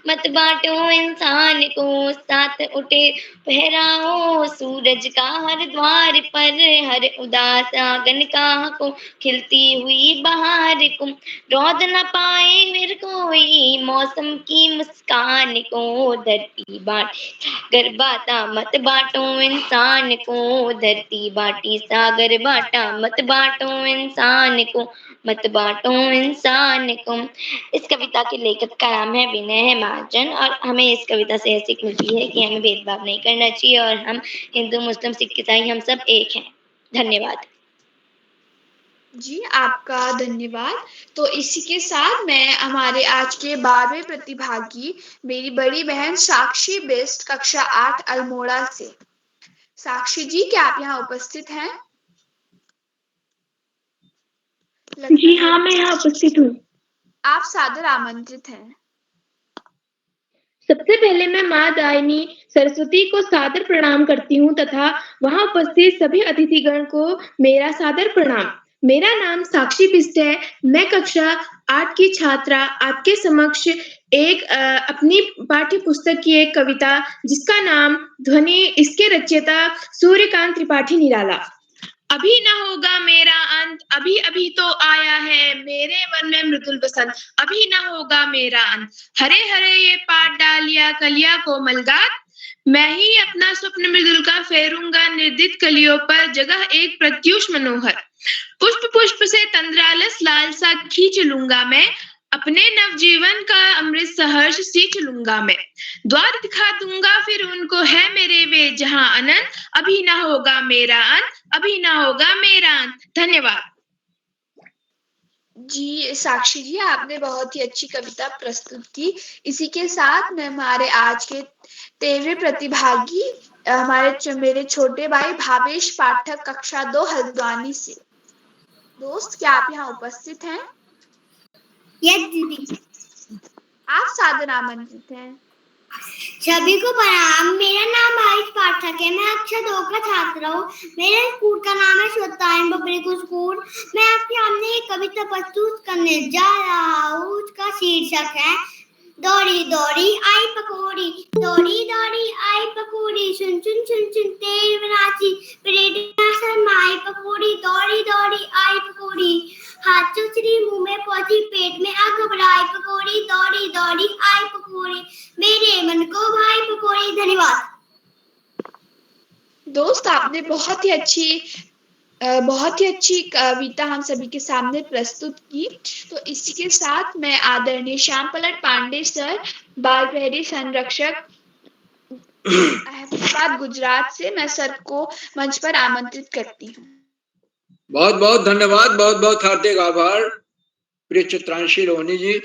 [SPEAKER 5] मत बांटो इंसान को। साथ उठे पहराओ सूरज का हर द्वार पर, हर उदास आंगन का को खिलती हुई बहार को। रौद न पाए फिर कोई मौसम की मुस्कान को, धरती बाटी सागर बाटा मत बांटो इंसान को, धरती बाटी सागर बाटा मत बांटो इंसान को, मत बांटो इंसान को। इस कविता के लेखक का नाम है विनय महाजन, और हमें इस कविता से सीख मिलती है कि हमें भेदभाव नहीं करना चाहिए, और हम हिंदू मुस्लिम सिख ईसाई हम सब एक हैं। धन्यवाद।
[SPEAKER 4] जी आपका धन्यवाद। तो इसी के साथ मैं हमारे आज के 12वें प्रतिभागी मेरी बड़ी बहन साक्षी बिस्ट कक्षा 8 अल्मोड़ा से। साक्षी जी, क्या आप यहाँ उपस्थित हैं?
[SPEAKER 5] जी हाँ, मैं यहाँ उपस्थित हूँ।
[SPEAKER 4] आप सादर आमंत्रित हैं।
[SPEAKER 5] सबसे पहले मैं माँ दायनी सरस्वती को सादर प्रणाम करती हूँ तथा वहाँ उपस्थित सभी अतिथिगण को मेरा सादर प्रणाम। मेरा नाम साक्षी बिस्ट है। मैं कक्षा 8 की छात्रा आपके समक्ष एक अपनी पाठ्य पुस्तक की एक कविता जिसका नाम ध्वनि, इसके रचयिता सूर्यकांत त्रिपाठी निराला। अभी न होगा मेरा अंत, अभी अभी तो आया है मेरे मन में मृदुल बसंत, अभी न होगा मेरा अंत। हरे हरे ये पात डालिया कलिया कोमलगात, मैं ही अपना स्वप्न मृदुल का फेरूंगा निर्दित कलियों पर जगह एक प्रत्युष मनोहर। पुष्प पुष्प से तंद्रालस लालसा खींच लूंगा मैं, अपने नवजीवन का अमृत सहर्ष सींच लूंगा मैं। द्वार दिखा दूंगा फिर उनको है मेरे वे जहां अनंत, अभी ना होगा मेरा अंत, अभी ना होगा मेरा अंत। धन्यवाद।
[SPEAKER 4] जी साक्षी जी, आपने बहुत ही अच्छी कविता प्रस्तुत की। इसी के साथ मैं हमारे आज के 13वें प्रतिभागी मेरे छोटे भाई भावेश पाठक कक्षा 2 हल्द्वानी से। दोस्त, क्या आप यहाँ उपस्थित हैं?
[SPEAKER 1] यस दीदी।
[SPEAKER 4] आप सादर आमंत्रित हैं।
[SPEAKER 1] सभी को प्रणाम। मेरा नाम भावेश पाठक है। मैं कक्षा 2 का छात्र हूँ। मेरे स्कूल का नाम है श्वेतायन पब्लिक स्कूल। मैं आपके सामने एक कविता प्रस्तुत करने जा रहा हूँ। उसका शीर्षक है दौड़ी दौड़ी आई पकौड़ी, दौड़ी दौड़ी आई पकौड़ी, सुन सुन सुन सुन तेरी बनाची प्रेरणा शर्माई पकौड़ी, दौड़ी दौड़ी आई पकौड़ी, हाथ चुचरी मुंह में पहुंची पेट में आग घबराई पकौड़ी, दौड़ी दौड़ी आई पकौड़ी, मेरे मन को भाई पकौड़ी। धन्यवाद।
[SPEAKER 4] दोस्त, आपने बहुत ही अच्छी कविता हम सभी के सामने प्रस्तुत की। तो इसी के साथ मैं आदरणीय श्याम पलट पांडे सर, बाल प्रहरी संरक्षक अहमदाबाद गुजरात से, मैं सर को मंच पर आमंत्रित करती हूँ।
[SPEAKER 3] बहुत बहुत धन्यवाद, बहुत बहुत हार्दिक आभार प्रिय चित्रांशी रोहिणी जी।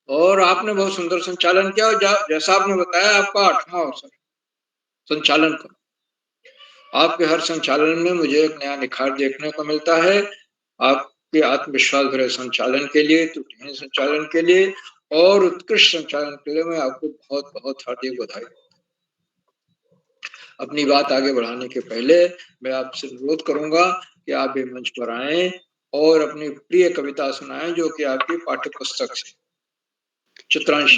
[SPEAKER 3] और आपने बहुत सुंदर संचालन किया और जैसा आपने बताया आपका 8वां अवसर संचालन का। आपके हर संचालन में मुझे एक नया निखार देखने को मिलता है। आपके आत्मविश्वास भरे संचालन के लिए, त्रुटिहीन संचालन के लिए और उत्कृष्ट संचालन के लिए मैं आपको बहुत बहुत हार्दिक बधाई। अपनी बात आगे बढ़ाने के पहले मैं आपसे अनुरोध करूंगा कि आप भी मंच पर आएं और अपनी प्रिय कविता सुनाएं जो कि आपकी पाठ्य पुस्तक से। चित्रांश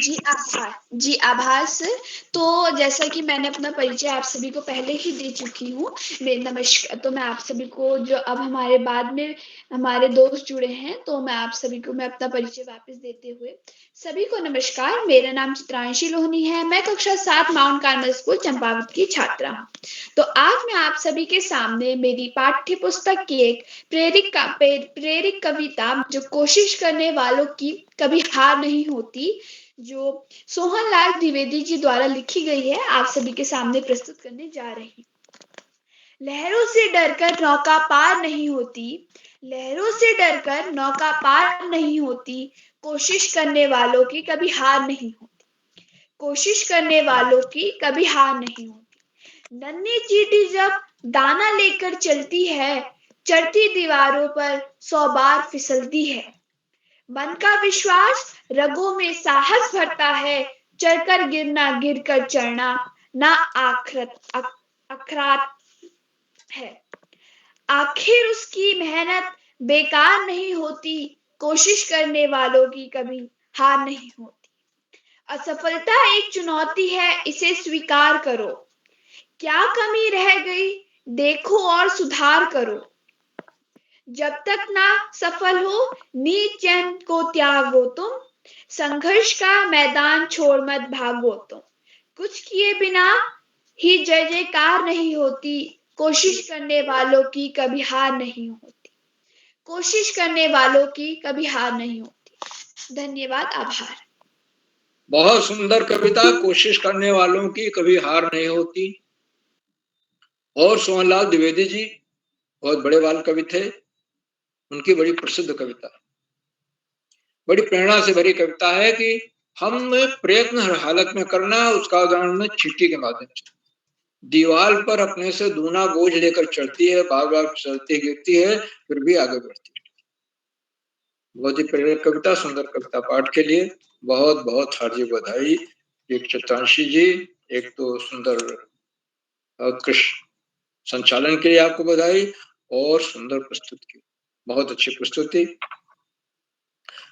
[SPEAKER 4] जी आभार सर। तो जैसा कि मैंने अपना परिचय आप सभी को पहले ही दे चुकी हूँ। नमस्कार। तो मैं आप सभी को, जो अब हमारे बाद में हमारे दोस्त जुड़े हैं, तो मैं आप सभी को मैं अपना परिचय वापस देते हुए सभी को नमस्कार। मेरा नाम चित्रांशी लोहनी है। मैं कक्षा 7 माउंट कार्मल स्कूल चंपावत की छात्रा हूँ। तो आज मैं आप सभी के सामने मेरी पाठ्य पुस्तक की एक प्रेरित कविता, जो कोशिश करने वालों की कभी हार नहीं होती, जो सोहन लाल द्विवेदी जी द्वारा लिखी गई है, आप सभी के सामने प्रस्तुत करने जा रही हूँ। लहरों से डरकर नौका पार नहीं होती, लहरों से डरकर नौका पार नहीं होती, कोशिश करने वालों की कभी हार नहीं होती, कोशिश करने वालों की कभी हार नहीं होती। नन्ही चींटी जब दाना लेकर चलती है, चढ़ती दीवारों पर 100 बार फिसलती है। मन का विश्वास रगों में साहस भरता है, चढ़कर गिरना गिरकर चढ़ना ना अखरात है। आखिर उसकी मेहनत बेकार नहीं होती, कोशिश करने वालों की कभी हार नहीं होती। असफलता एक चुनौती है, इसे स्वीकार करो। क्या कमी रह गई देखो और सुधार करो। जब तक ना सफल हो नीच चैन को त्यागो तुम, संघर्ष का मैदान छोड़ मत भागो तुम। कुछ किए बिना ही जय जयकार नहीं होती, कोशिश करने वालों की कभी हार नहीं होती, कोशिश करने वालों की कभी हार नहीं होती। धन्यवाद, आभार।
[SPEAKER 3] बहुत सुंदर कविता, कोशिश करने वालों की कभी हार नहीं होती। और सोहनलाल द्विवेदी जी बहुत बड़े बाल कवि थे। उनकी बड़ी प्रसिद्ध कविता, बड़ी प्रेरणा से भरी कविता है कि हम प्रयत्न हर हालत में करना। उसका उदाहरण है चींटी के माध्यम से। दीवार पर अपने से दूना बोझ लेकर चढ़ती है, बार बार फिसलती गिरती है, फिर भी आगे बढ़ती है। बहुत ही प्रेरक कविता, सुंदर कविता पाठ के लिए बहुत बहुत हार्दिक बधाई एक चित्रांशी जी। एक तो सुंदर उत्कृष्ट संचालन के लिए आपको बधाई और सुंदर प्रस्तुत की, बहुत अच्छी प्रस्तुति।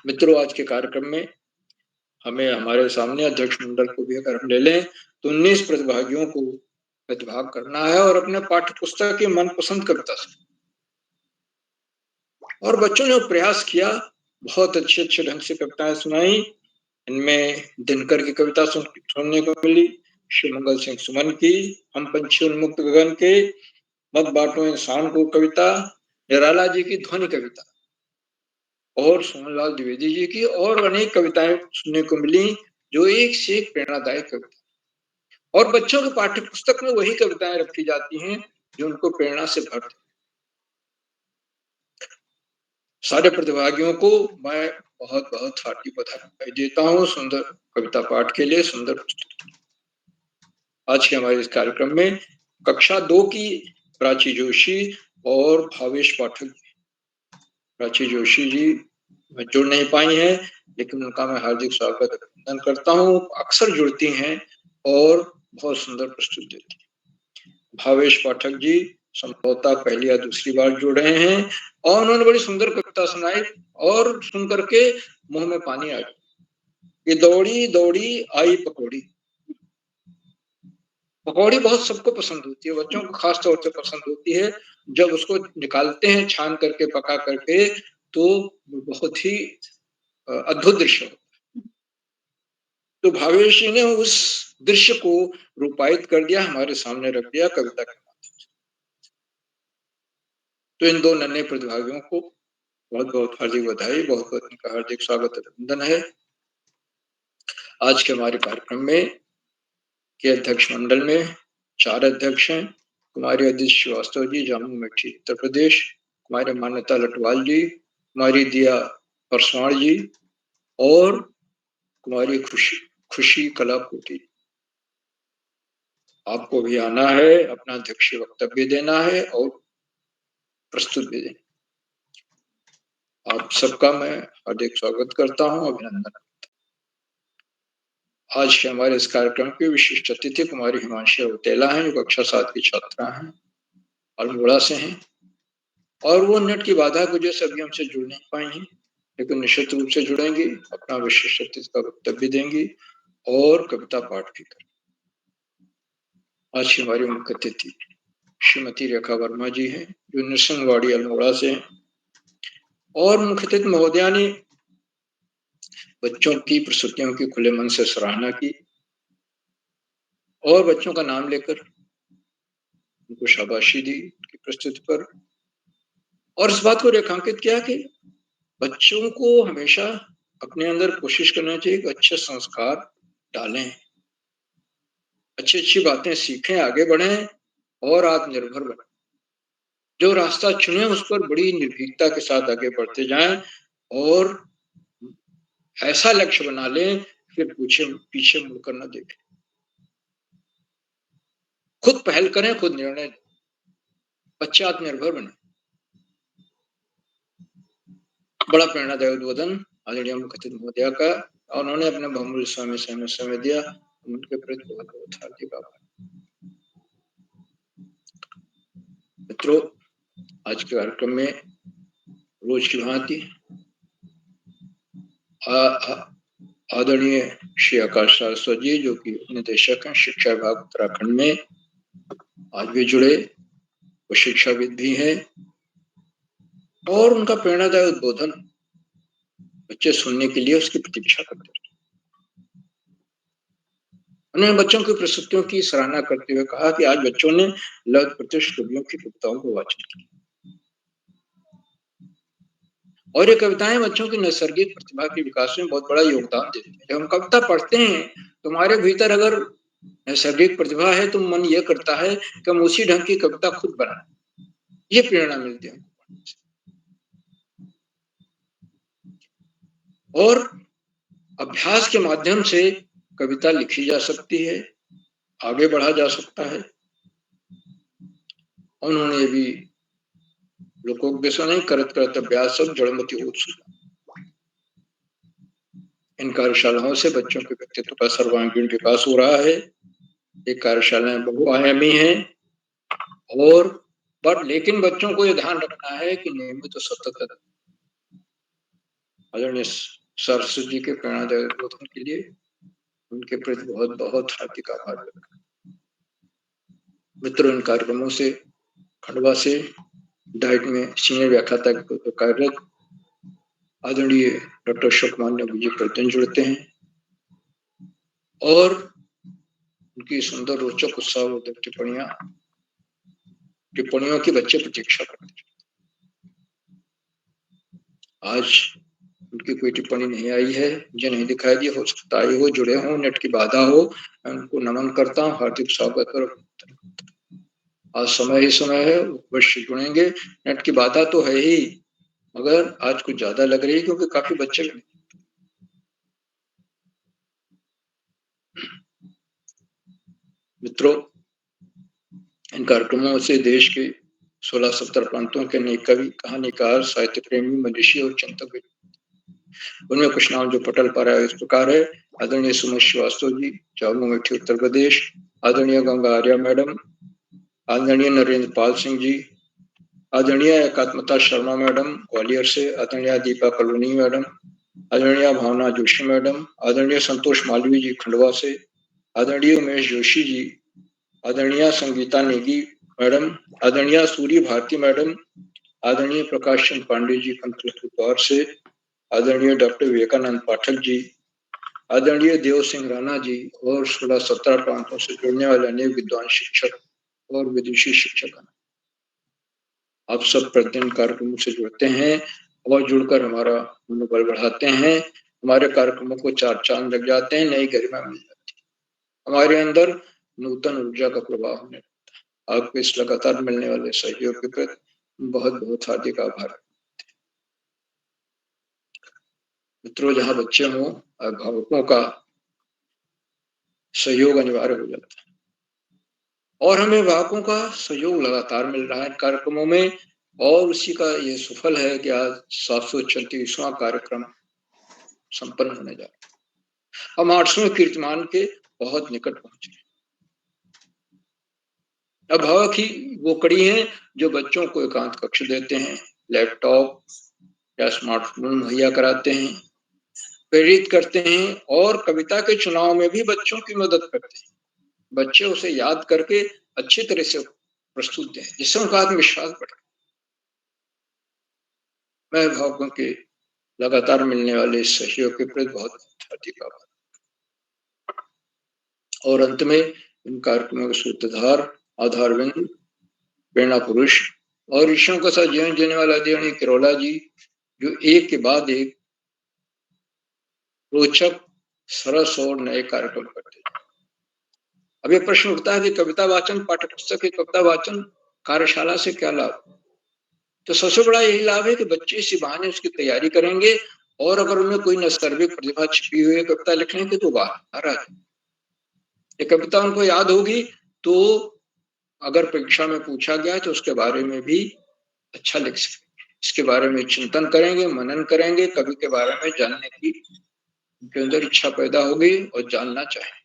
[SPEAKER 3] मित्रों, आज के कार्यक्रम में हमें हमारे सामने अध्यक्ष मंडल को भी अगर हम ले लें तो 19 प्रतिभागियों को प्रतिभाग करना है और अपने पाठ्य पुस्तक की मनपसंद कविता से। और बच्चों ने प्रयास किया, बहुत अच्छे अच्छे ढंग से कविताएं सुनाई। इनमें दिनकर की कविता सुनने को मिली, शिवमंगल सिंह सुमन की हम पंछी उन्मुक्त गगन के, मत बांटो इंसान को कविता, निराला जी की ध्वनि कविता और सोहनलाल द्विवेदी जी की और अनेक कविताएं सुनने को मिली जो एक से एक प्रेरणादायक कविता। और बच्चों के पाठ्य पुस्तक में वही कविताएं रखी जाती हैं जो उनको प्रेरणा से भरती। सारे प्रतिभागियों को मैं बहुत बहुत हार्दिक बधाई देता हूँ सुंदर कविता पाठ के लिए, सुंदर प्रस्तुति। आज के हमारे इस कार्यक्रम में कक्षा 2 की प्राची जोशी और भावेश पाठक जी। प्राची जोशी जी जुड़ नहीं पाई हैं, लेकिन उनका मैं हार्दिक स्वागत अभिनंदन करता हूँ। अक्सर जुड़ती हैं और बहुत सुंदर प्रस्तुति देती हैं। भावेश पाठक जी संभवतः पहली या दूसरी बार जुड़ रहे हैं और उन्होंने बड़ी सुंदर कविता सुनाई और सुन करके मुंह में पानी आ गया। ये दौड़ी दौड़ी आई पकौड़ी। पकौड़ी बहुत सबको पसंद होती है, बच्चों को खास तौर से पसंद होती है। जब उसको निकालते हैं छान करके, पका करके, तो बहुत ही अद्भुत दृश्य होता है। तो भावेश जी ने उस दृश्य को रूपायित कर दिया, हमारे सामने रख दिया कविता के माध्यम से। तो इन दो नन्हे प्रतिभागियों को बहुत बहुत हार्दिक बधाई, बहुत बहुत उनका हार्दिक स्वागत अभिनंदन है। आज के हमारे कार्यक्रम में के अध्यक्ष मंडल में 4 अध्यक्ष हैं। कुमारी अदिति श्रीवास्तव जी, जामू मिठी, उत्तर प्रदेश, कुमारी मान्यता लटवाल जी, कुमारी दिया परसवाण जी और कुमारी खुशी कलाकोटी। आपको भी आना है, अपना अध्यक्षीय वक्तव्य देना है और प्रस्तुत भी देना। आप सबका मैं हार्दिक स्वागत करता हूं, अभिनंदन। आज के हमारे इस कार्यक्रम के विशिष्ट अतिथि कुमारी हिमांशी रौतेला हैं, जो कक्षा 7 की छात्रा हैं, अल्मोड़ा से हैं और वो नेट की बाधा की वजह से अभी हमसे जुड़ नहीं पाई हैं, लेकिन निश्चित रूप से जुड़ेंगी, अपना विशिष्ट अतिथि का वक्तव्य देंगी और कविता पाठ भी करेंगी। आज की हमारी मुख्य अतिथि श्रीमती रेखा वर्मा जी हैं, जो नरसिंहवाड़ी अल्मोड़ा से हैं और मुख्य अतिथि महोदया ने बच्चों की प्रस्तुतियों की खुले मन से सराहना की और बच्चों का नाम लेकर उनको शाबाशी दी उनकी प्रस्तुति पर और इस बात को रेखांकित किया कि बच्चों को हमेशा अपने अंदर कोशिश करना चाहिए कि अच्छे संस्कार डालें, अच्छी अच्छी बातें सीखें, आगे बढ़ें और आत्मनिर्भर बने। जो रास्ता चुने उस पर बड़ी निर्भीकता के साथ आगे बढ़ते जाएं और ऐसा लक्ष्य बना लें फिर पीछे मुड़कर न देखें। खुद पहल करें, खुद निर्णय लें, बच्चे आत्मनिर्भर बने। बड़ा प्रेरणादायक उद्बोधन आदरणीय मुख्य अतिथि महोदया का, और उन्होंने अपने बहुमूल्य समय दिया, उनके प्रति बहुत बहुत हार्दिक आभार। मित्रों, आज के कार्यक्रम में रोज की भांति आदरणीय श्री आकाश सारस्वत जी, जो कि निदेशक हैं शिक्षा विभाग उत्तराखंड में, आज भी जुड़े। वो शिक्षाविद भी हैं और उनका प्रेरणादायक उद्बोधन बच्चे सुनने के लिए उसकी प्रतीक्षा करते हैं। उन्होंने बच्चों की प्रस्तुतियों की सराहना करते हुए कहा कि आज बच्चों ने लघु प्रतिष्ठ कवियों की कविताओं को वाचन किया और ये कविताएं बच्चों की नैसर्गिक प्रतिभा के विकास में बहुत बड़ा योगदान देती है। जब हम कविता पढ़ते हैं तुम्हारे भीतर अगर नैसर्गिक प्रतिभा है तो मन ये करता है कि हम उसी ढंग की कविता खुद बनाएं। ये प्रेरणा मिलती है। और अभ्यास के माध्यम से कविता लिखी जा सकती है, आगे बढ़ा जा सकता है। उन्होंने भी लोकोपदेशो नहीं करत करत अभ्यास जड़मति होत सुधा। इन कार्यशालाओं से बच्चों के व्यक्तित्व का सर्वांगीण विकास हो रहा है। ये कार्यशालाएं बहुआयामी हैं और लेकिन बच्चों को ये ध्यान रखना है कि नियमित तो सतत आदरणीय सरस्वती जी के प्रेरणादायक उद्बोधन के लिए उनके प्रति बहुत बहुत हार्दिक आभार व्यक्त करता हूं। मित्रों, इन कार्यक्रमों से खंडवा से डाइट में सीनियर व्याख्याता के तौर पर कार्यरत आदरणीय डॉक्टर अशोक मान्य विजय प्रतिदिन जुड़ते हैं और उनकी सुंदर रोचक उत्साहवर्धक टिप्पणियों की बच्चे प्रतीक्षा करते हैं। आज उनकी कोई टिप्पणी नहीं आई है, मुझे नहीं दिखाई दी, हो सकता आई हो, जुड़े हों, नेट की बाधा हो। मैं उनको नमन करता हूँ, हार्दिक स्वागत और आज समय ही समय है, अवश्य जुड़ेंगे। नेट की बाधा तो है ही, मगर आज कुछ ज्यादा लग रही है क्योंकि काफी बच्चे मित्रों, इन कार्यक्रमों से देश के 16-17 प्रांतों के अनेक कवि, कहानीकार, साहित्य प्रेमी, मनीषी और चिंतक, उनमें कुछ नाम जो पटल पर आए इस प्रकार है। आदरणीय सुमन श्रीवास्तव जी, जामुन मिठी, उत्तर प्रदेश। आदरणीय गंगा आर्या मैडम, आदरणीय नरेंद्र पाल सिंह जी, आदरणीय एकात्मता शर्मा मैडम ग्वालियर से, आदरणीय दीपा कलोनी मैडम, आदरणीय भावना जोशी मैडम, आदरणीय संतोष मालवी जी खंडवा से, आदरणीय उमेश जोशी जी, आदरणीय संगीता नेगी मैडम, आदरणीय सूर्य भारती मैडम, आदरणीय प्रकाश चंद पांडे जी कंकलद्वार से, आदरणीय डॉक्टर विवेकानंद पाठक जी, आदरणीय देव सिंह राणा जी और 16-17 प्रांतों से जुड़ने वाले अनेक विद्वान शिक्षक और विदेशी शिक्षक, आप सब प्रतिदिन कार्यक्रमों से जुड़ते हैं और जुड़कर हमारा मनोबल बढ़ाते हैं। हमारे कार्यक्रमों को 4 चांद लग जाते हैं, नई गरिमा मिल जाती है, हमारे अंदर नूतन ऊर्जा का प्रवाह होने लगता है। आपको इस लगातार मिलने वाले सहयोग के प्रति बहुत बहुत हार्दिक आभार। मित्रों, जहाँ बच्चे हों, अभिभावकों का सहयोग अनिवार्य हो जाता है और हमें अभिभावकों का सहयोग लगातार मिल रहा है कार्यक्रमों में और उसी का ये सफल है कि आज 734वां कार्यक्रम संपन्न होने जा रहा है। हम 800वें कीर्तिमान के बहुत निकट पहुंचे। अभिभावक ही वो कड़ी हैं जो बच्चों को एकांत कक्ष देते हैं, लैपटॉप या स्मार्टफोन मुहैया कराते हैं, प्रेरित करते हैं और कविता के चुनाव में भी बच्चों की मदद करते हैं। बच्चे उसे याद करके अच्छी तरह से प्रस्तुत दें जिससे उनका आत्मविश्वास बढ़े। मैं अभिभावकों के लगातार मिलने वाले सहयोग के प्रति बहुत हार्दिक आभार। और अंत में इन कार्यक्रमों के सूत्रधार, आधारबिंद, प्रेरणा पुरुष और ऋषियों का साथ जीवन जीने वाला आदरणीय किरोला जी, जो एक के बाद एक रोचक, सरस और नए कार्यक्रम करते हैं। अब ये प्रश्न उठता है कि कविता वाचन, पाठ्य पुस्तक की कविता वाचन कार्यशाला से क्या लाभ? तो सबसे बड़ा यही लाभ है कि बच्चे इसी बहाने उसकी तैयारी करेंगे और अगर उनमें कोई नैसर्गिक प्रतिभा छिपी हुई है कविता लिखने की तो बाहर आ जाए। ये कविता उनको याद होगी तो अगर परीक्षा में पूछा गया तो उसके बारे में भी अच्छा लिख सकेंगे, इसके बारे में चिंतन करेंगे, मनन करेंगे, कवि के बारे में जानने की उनके अंदर इच्छा पैदा होगी और जानना चाहे।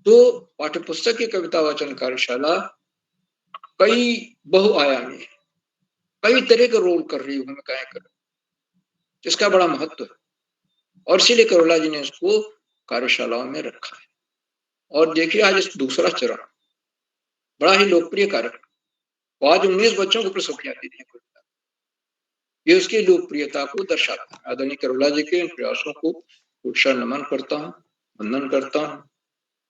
[SPEAKER 3] तो पाठ्य पुस्तक की कविता वाचन कार्यशाला कई बहुआयामी है, कई तरह के रोल कर रही है, भूमिकाएं कर रही है, इसका बड़ा महत्व है और इसीलिए करोला जी ने इसको कार्यशालाओं में रखा है। और देखिए आज इस दूसरा चरण बड़ा ही लोकप्रिय कार्यक्रम, आज 19 बच्चों को प्रस्तुतियां दी है, ये उसकी लोकप्रियता को दर्शाता है। आदरणीय करोला जी के इन प्रयासों को उत्साह नमन करता हूँ, वंदन करता हूँ,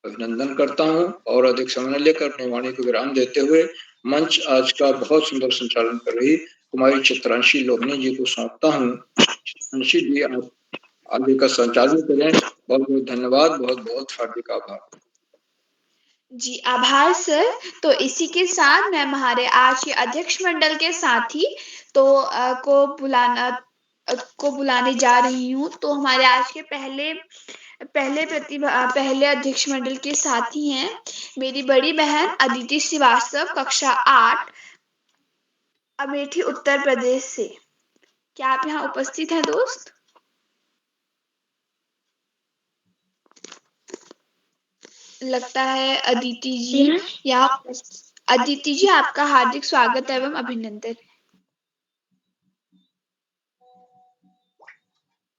[SPEAKER 3] अभिनंदन करता हूँ और अधिक समय लेकर अपने वाणी को विराम देते हुए मंच आज का बहुत सुंदर संचालन कर रही कुमारी चित्रांशी लोहनी जी को सौंपता हूँ। चित्रांशी जी, आप आगे का संचालन करें। बहुत बहुत धन्यवाद, बहुत बहुत हार्दिक आभार।
[SPEAKER 4] जी आभार सर। तो इसी के साथ मैं हमारे आज के अध्यक्ष मंडल के साथी को बुलाना को बुलाने जा रही हूँ। तो हमारे आज के पहले अध्यक्ष मंडल के साथी हैं मेरी बड़ी बहन अदिति श्रीवास्तव, कक्षा 8, अमेठी उत्तर प्रदेश से। क्या आप यहाँ उपस्थित हैं दोस्त? लगता है अदिति जी यहाँ। अदिति जी, आपका हार्दिक स्वागत एवं अभिनंदन।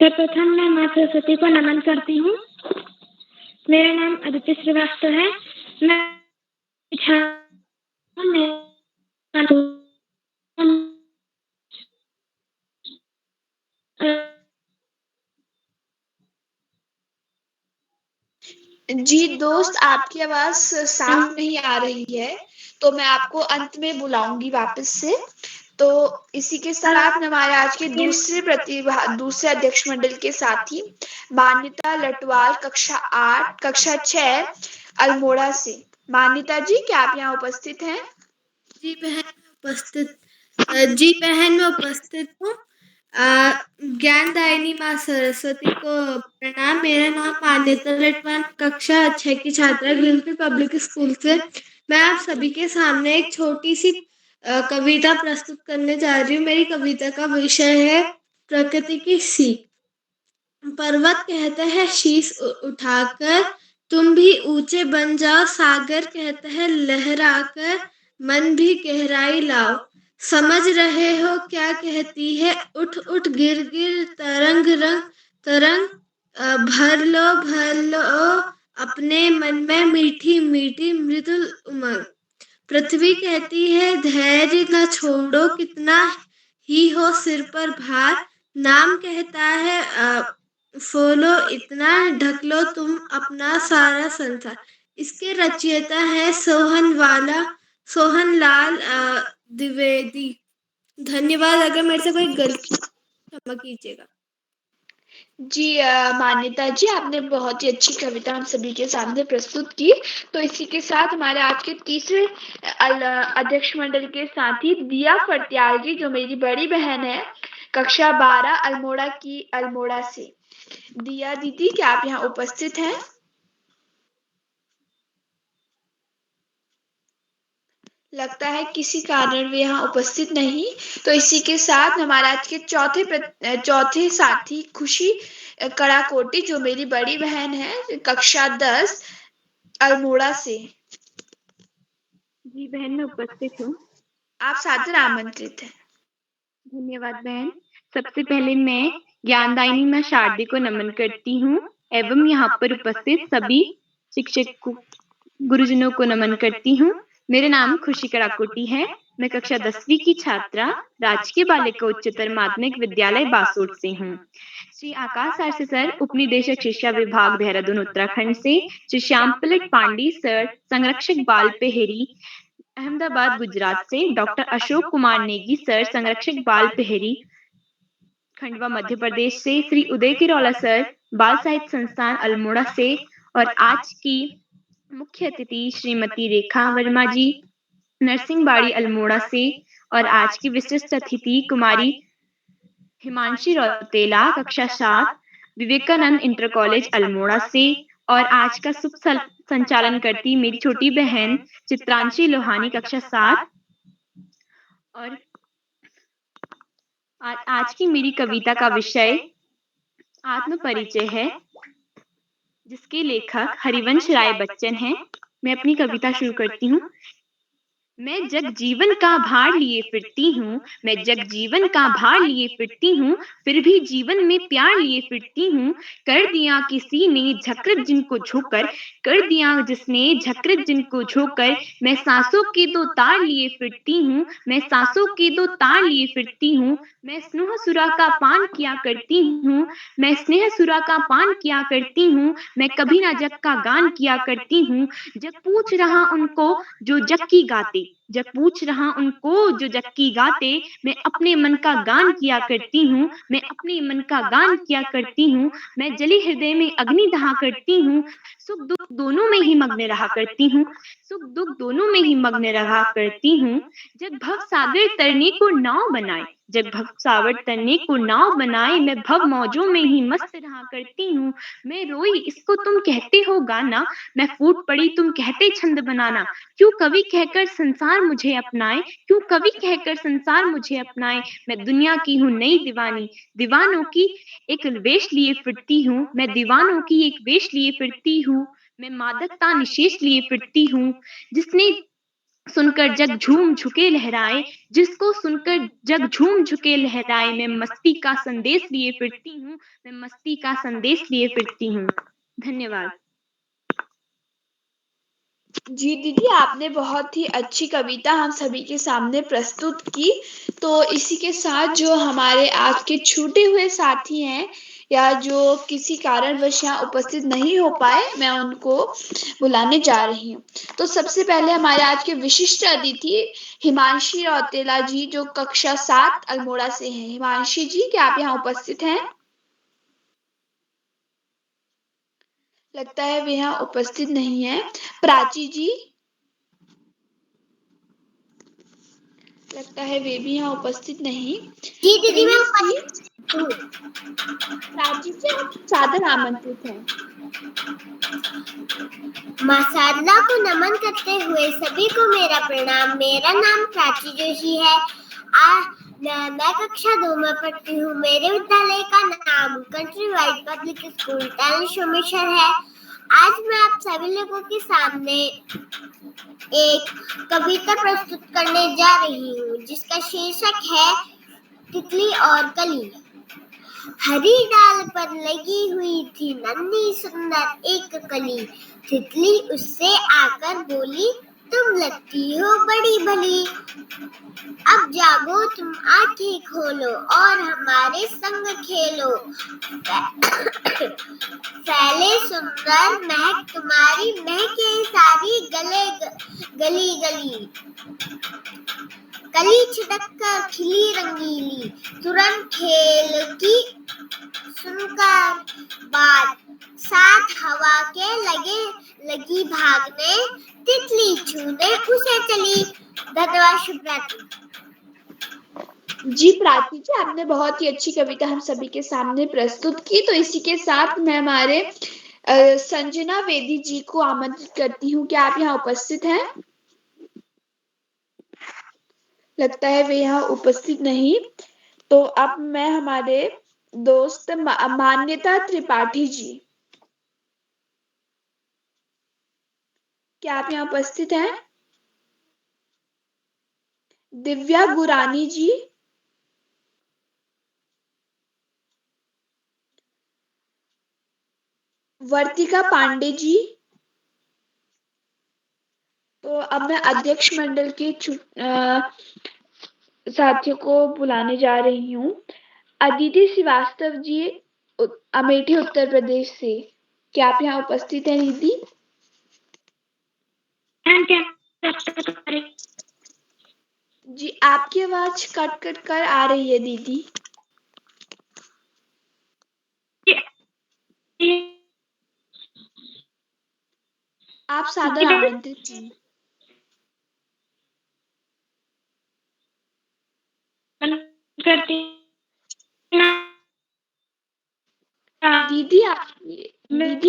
[SPEAKER 5] सर्वप्रथम मैं माँ सरस्वती को नमन करती हूँ। मेरा नाम अदिति श्रीवास्तव है। मैं
[SPEAKER 4] जी दोस्त, आपकी आवाज साफ नहीं आ रही है, तो मैं आपको अंत में बुलाऊंगी वापस से। तो इसी के साथ हमारे आज के दूसरे अध्यक्ष मंडल के साथी मान्यता लटवाल, कक्षा 8, कक्षा 6, अल्मोड़ा से। मान्यता जी, क्या आप यहाँ उपस्थित हैं?
[SPEAKER 9] जी बहन मैं उपस्थित हूँ। ज्ञानदायिनी माँ सरस्वती को प्रणाम। मेरा नाम मान्यता लटवाल, कक्षा 6 की छात्रा, ग्रीनफील्ड पब्लिक स्कूल से। मैं आप सभी के सामने एक छोटी सी कविता प्रस्तुत करने जा रही हूँ। मेरी कविता का विषय है प्रकृति की सीख। पर्वत कहता है शीश उठाकर, तुम भी ऊंचे बन जाओ। सागर कहता है लहराकर, मन भी गहराई लाओ। समझ रहे हो क्या कहती है? उठ उठ गिर गिर तरंग रंग तरंग, भर लो अपने मन में मीठी मीठी मृदुल उमंग। पृथ्वी कहती है धैर्य न छोड़ो, कितना ही हो सिर पर भार। नाम कहता है फूलो इतना, ढक लो तुम अपना सारा संसार। इसके रचयिता है सोहन लाल द्विवेदी। धन्यवाद। अगर मेरे से कोई गलती क्षमा कीजिएगा।
[SPEAKER 4] जी मान्यता जी, आपने बहुत ही अच्छी कविता हम सभी के सामने प्रस्तुत की। तो इसी के साथ हमारे आज के तीसरे अध्यक्ष मंडल के साथी दिया फटियाल जी, जो मेरी बड़ी बहन है, कक्षा 12, अल्मोड़ा से। दिया दीदी, क्या आप यहाँ उपस्थित हैं? लगता है किसी कारण वे यहाँ उपस्थित नहीं। तो इसी के साथ हमारे आज के चौथे साथी खुशी कड़ाकोटी, जो मेरी बड़ी बहन है, कक्षा 10, अल्मोड़ा से।
[SPEAKER 5] जी बहन, मैं उपस्थित हूँ।
[SPEAKER 4] आप सादर आमंत्रित हैं।
[SPEAKER 5] धन्यवाद बहन। सबसे पहले मैं ज्ञानदायिनी माँ शारदी को नमन करती हूँ एवं यहाँ पर उपस्थित सभी शिक्षक गुरुजनों को नमन करती हूँ। मेरा नाम खुशी कड़ाकोटी है। मैं कक्षा 10वीं की छात्रा राजकीय बालिका उच्चतर माध्यमिक विद्यालय बासोट से हूँ। श्री आकाश आरसी सर, उपनिदेशक शिक्षा विभाग देहरादून उत्तराखंड से। श्री श्याम पलट पांडे सर, संरक्षक बाल पहेरी अहमदाबाद गुजरात से। डॉक्टर अशोक कुमार नेगी सर, संरक्षक बाल पहेरी खंडवा मध्य प्रदेश से। श्री उदय किरोला सर, बाल साहित्य संस्थान अल्मोड़ा से। और आज की मुख्य अतिथि श्रीमती रेखा वर्मा जी, नरसिंहबाड़ी अल्मोड़ा से। और आज की विशिष्ट अतिथि कुमारी हिमांशी रौतेला, कक्षा 7, विवेकानंद इंटर कॉलेज अल्मोड़ा से। और आज का शुभ संचालन करती मेरी छोटी बहन चित्रांशी लोहानी, कक्षा 7। और आज की मेरी कविता का विषय आत्म परिचय है, जिसके लेखक हरिवंश राय बच्चन हैं। मैं अपनी कविता शुरू करती हूँ। मैं जग जीवन का भार लिए फिरती हूँ, मैं जग जीवन का भार लिए फिरती हूँ, फिर भी जीवन में प्यार लिए फिरती हूँ। कर दिया किसी ने झकृत जिनको झोंकर, कर दिया जिसने झकृत जिनको झोंकर। मैं सांसों के 2 तार लिए फिरती हूँ, मैं सांसों के 2 तार लिए फिरती हूँ। मैं स्नेह सुरा का पान किया करती हूँ, मैं स्नेह सुरा का पान किया करती हूँ। मैं कभी ना जग का गान किया करती हूँ, जग पूछ रहा उनको जो जग की गाते। जग पूछ रहा उनको जो जग की गाते, मैं अपने मन का गान किया करती हूँ, मैं अपने मन का गान किया करती हूँ, मैं जली हृदय में अग्नि दहा करती हूँ, सुख दुख दोनों में ही मग्न रहा करती हूँ, सुख दुख दोनों में ही मग्न रहा करती हूँ। जग भव सागर तरने को नाव बनाए, जग भव सागर तरने को नाव बनाए, मैं भव मौजों में ही मस्त रहा करती हूँ। मैं रोई इसको तुम कहते हो गाना, मैं फूट पड़ी तुम कहते छंद बनाना, क्यों कवि कहकर संसार मुझे अपनाए, क्यों कवि कहकर संसार मुझे अपनाए। मैं दुनिया की हूँ नई दीवानी, दीवानों की एक वेश लिए फिरती हूँ, मैं दीवानों की एक वेश लिए फिरती हूँ, मैं मादकता निशेष लिए फिरती हूँ। जिसने सुनकर जग झूम झुके लहराए, जिसको सुनकर जग झूम झुके लहराए, मैं मस्ती का संदेश लिए फिरती हूँ, मैं मस्ती का संदेश लिए फिरती हूँ। धन्यवाद।
[SPEAKER 4] जी दीदी, आपने बहुत ही अच्छी कविता हम सभी के सामने प्रस्तुत की। तो इसी के साथ जो हमारे आज के छूटे हुए साथी हैं या जो किसी कारणवश यहाँ उपस्थित नहीं हो पाए, मैं उनको बुलाने जा रही हूँ। तो सबसे पहले हमारे आज के विशिष्ट अतिथि हिमांशी रौतेला जी, जो कक्षा 7 अल्मोड़ा से हैं। हिमांशी जी, क्या आप यहाँ उपस्थित हैं? लगता है वे यहाँ उपस्थित नहीं है। प्राची जी, लगता है वे भी यहाँ उपस्थित नहीं।
[SPEAKER 1] जी दीदी, मैं
[SPEAKER 4] प्राची जी, आप सादर आमंत्रित हैं।
[SPEAKER 1] माँ साधना को नमन करते हुए सभी को मेरा प्रणाम। मेरा नाम प्राची जोशी है। मैं कक्षा 2 में पढ़ती हूँ। मेरे विद्यालय का नाम country wide public school talent शोमेश्वर है। आज मैं आप सभी लोगों के सामने एक कविता प्रस्तुत करने जा रही हूँ, जिसका शीर्षक है तितली और कली। हरी डाल पर लगी हुई थी नन्ही सुंदर एक कली। तितली उससे आकर बोली, तुम लगती हो बड़ी भली। अब जागो तुम आंखें खोलो और हमारे संग खेलो। फैले सुंदर महक तुम्हारी, महके सारी गली गली। कली छिटक कर खिली रंगीली, तुरंत खेल की सुनकर बात, साथ हवा के लगी भागने, तितली छूने उसे चली। धन्यवाद। शुभरात्रि।
[SPEAKER 4] जी प्राची जी, आपने बहुत ही अच्छी कविता हम सभी के सामने प्रस्तुत की। तो इसी के साथ मैं हमारे संजना वेदी जी को आमंत्रित करती हूँ। क्या आप यहाँ उपस्थित हैं? लगता है वे यहाँ उपस्थित नहीं। तो अब मैं हमारे दोस्त मान्यता त्रिपाठी जी, क्या आप यहाँ उपस्थित हैं? दिव्या गुरानी जी, वर्तिका पांडे जी। तो अब मैं अध्यक्ष मंडल के साथियों को बुलाने जा रही हूँ। अदिति श्रीवास्तव जी, अमेठी उत्तर प्रदेश से, क्या आप यहाँ उपस्थित हैं दीदी? जी, आपकी आवाज कट कट कर आ रही है दीदी। आप सादर आमंत्रित हैं। दीदी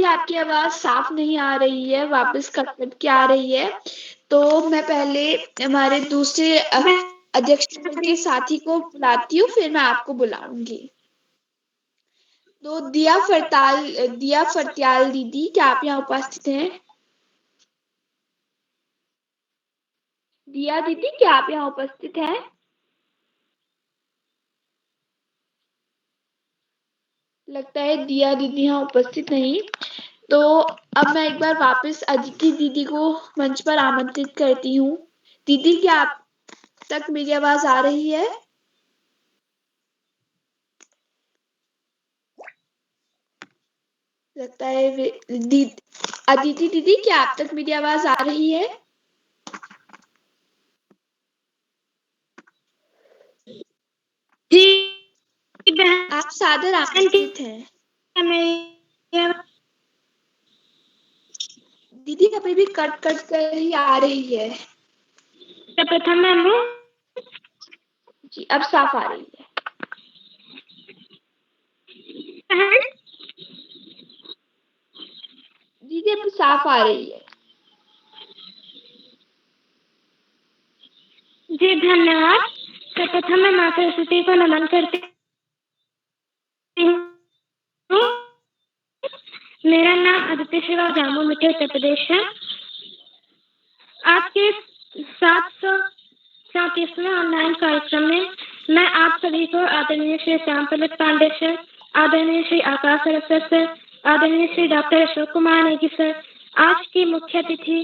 [SPEAKER 4] आपकी आवाज साफ नहीं आ रही है, वापस कट कट के आ रही है। तो मैं पहले हमारे दूसरे अध्यक्ष के साथी को बुलाती हूँ, फिर मैं आपको बुलाऊंगी। तो दिया फरत्याल दीदी, क्या आप यहाँ उपस्थित हैं? दिया दीदी, क्या आप यहाँ उपस्थित हैं? लगता है दिया दीदी यहाँ उपस्थित नहीं। तो अब मैं एक बार वापस अदिति दीदी को मंच पर आमंत्रित करती हूँ। दीदी, क्या आप तक मेरी आवाज आ रही है? लगता है अदिति दीदी, क्या आप तक मेरी आवाज आ रही है? आप सादर आमंत्रित हैं।
[SPEAKER 9] मैं
[SPEAKER 4] दीदी अभी भी कट कट कर ही आ रही है।
[SPEAKER 9] प्रथम मैं
[SPEAKER 4] जी अब साफ आ रही है। दीदी अब साफ आ रही है।
[SPEAKER 9] जी धन्यवाद। सर्वप्रथम मैं माता सरस्वती को नमन करती हूँ। मेरा नाम अदिति शिवा जामू मिठी उत्तर प्रदेश है। आज के 734वें ऑनलाइन कार्यक्रम में मैं आप सभी को आदरणीय श्री श्यामपल्लव पांडे सर, आदरणीय श्री आकाश सरस्वत सर, आदरणीय श्री डॉक्टर अशोक कुमार नेगी सर, आज की मुख्य अतिथि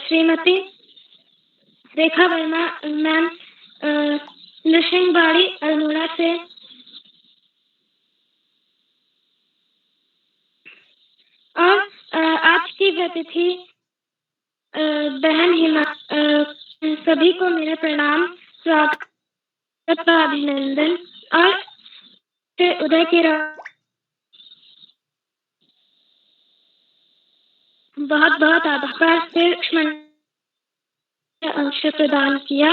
[SPEAKER 9] श्रीमती रेखा वर्मा मैम नृसिंहबाड़ी अल्मोड़ा से, और आज की अतिथि बहन हिमा, सभी को मेरा प्रणाम, स्वागत का अभिनंदन और उदय के बहुत बहुत आभार से अवसर प्रदान किया।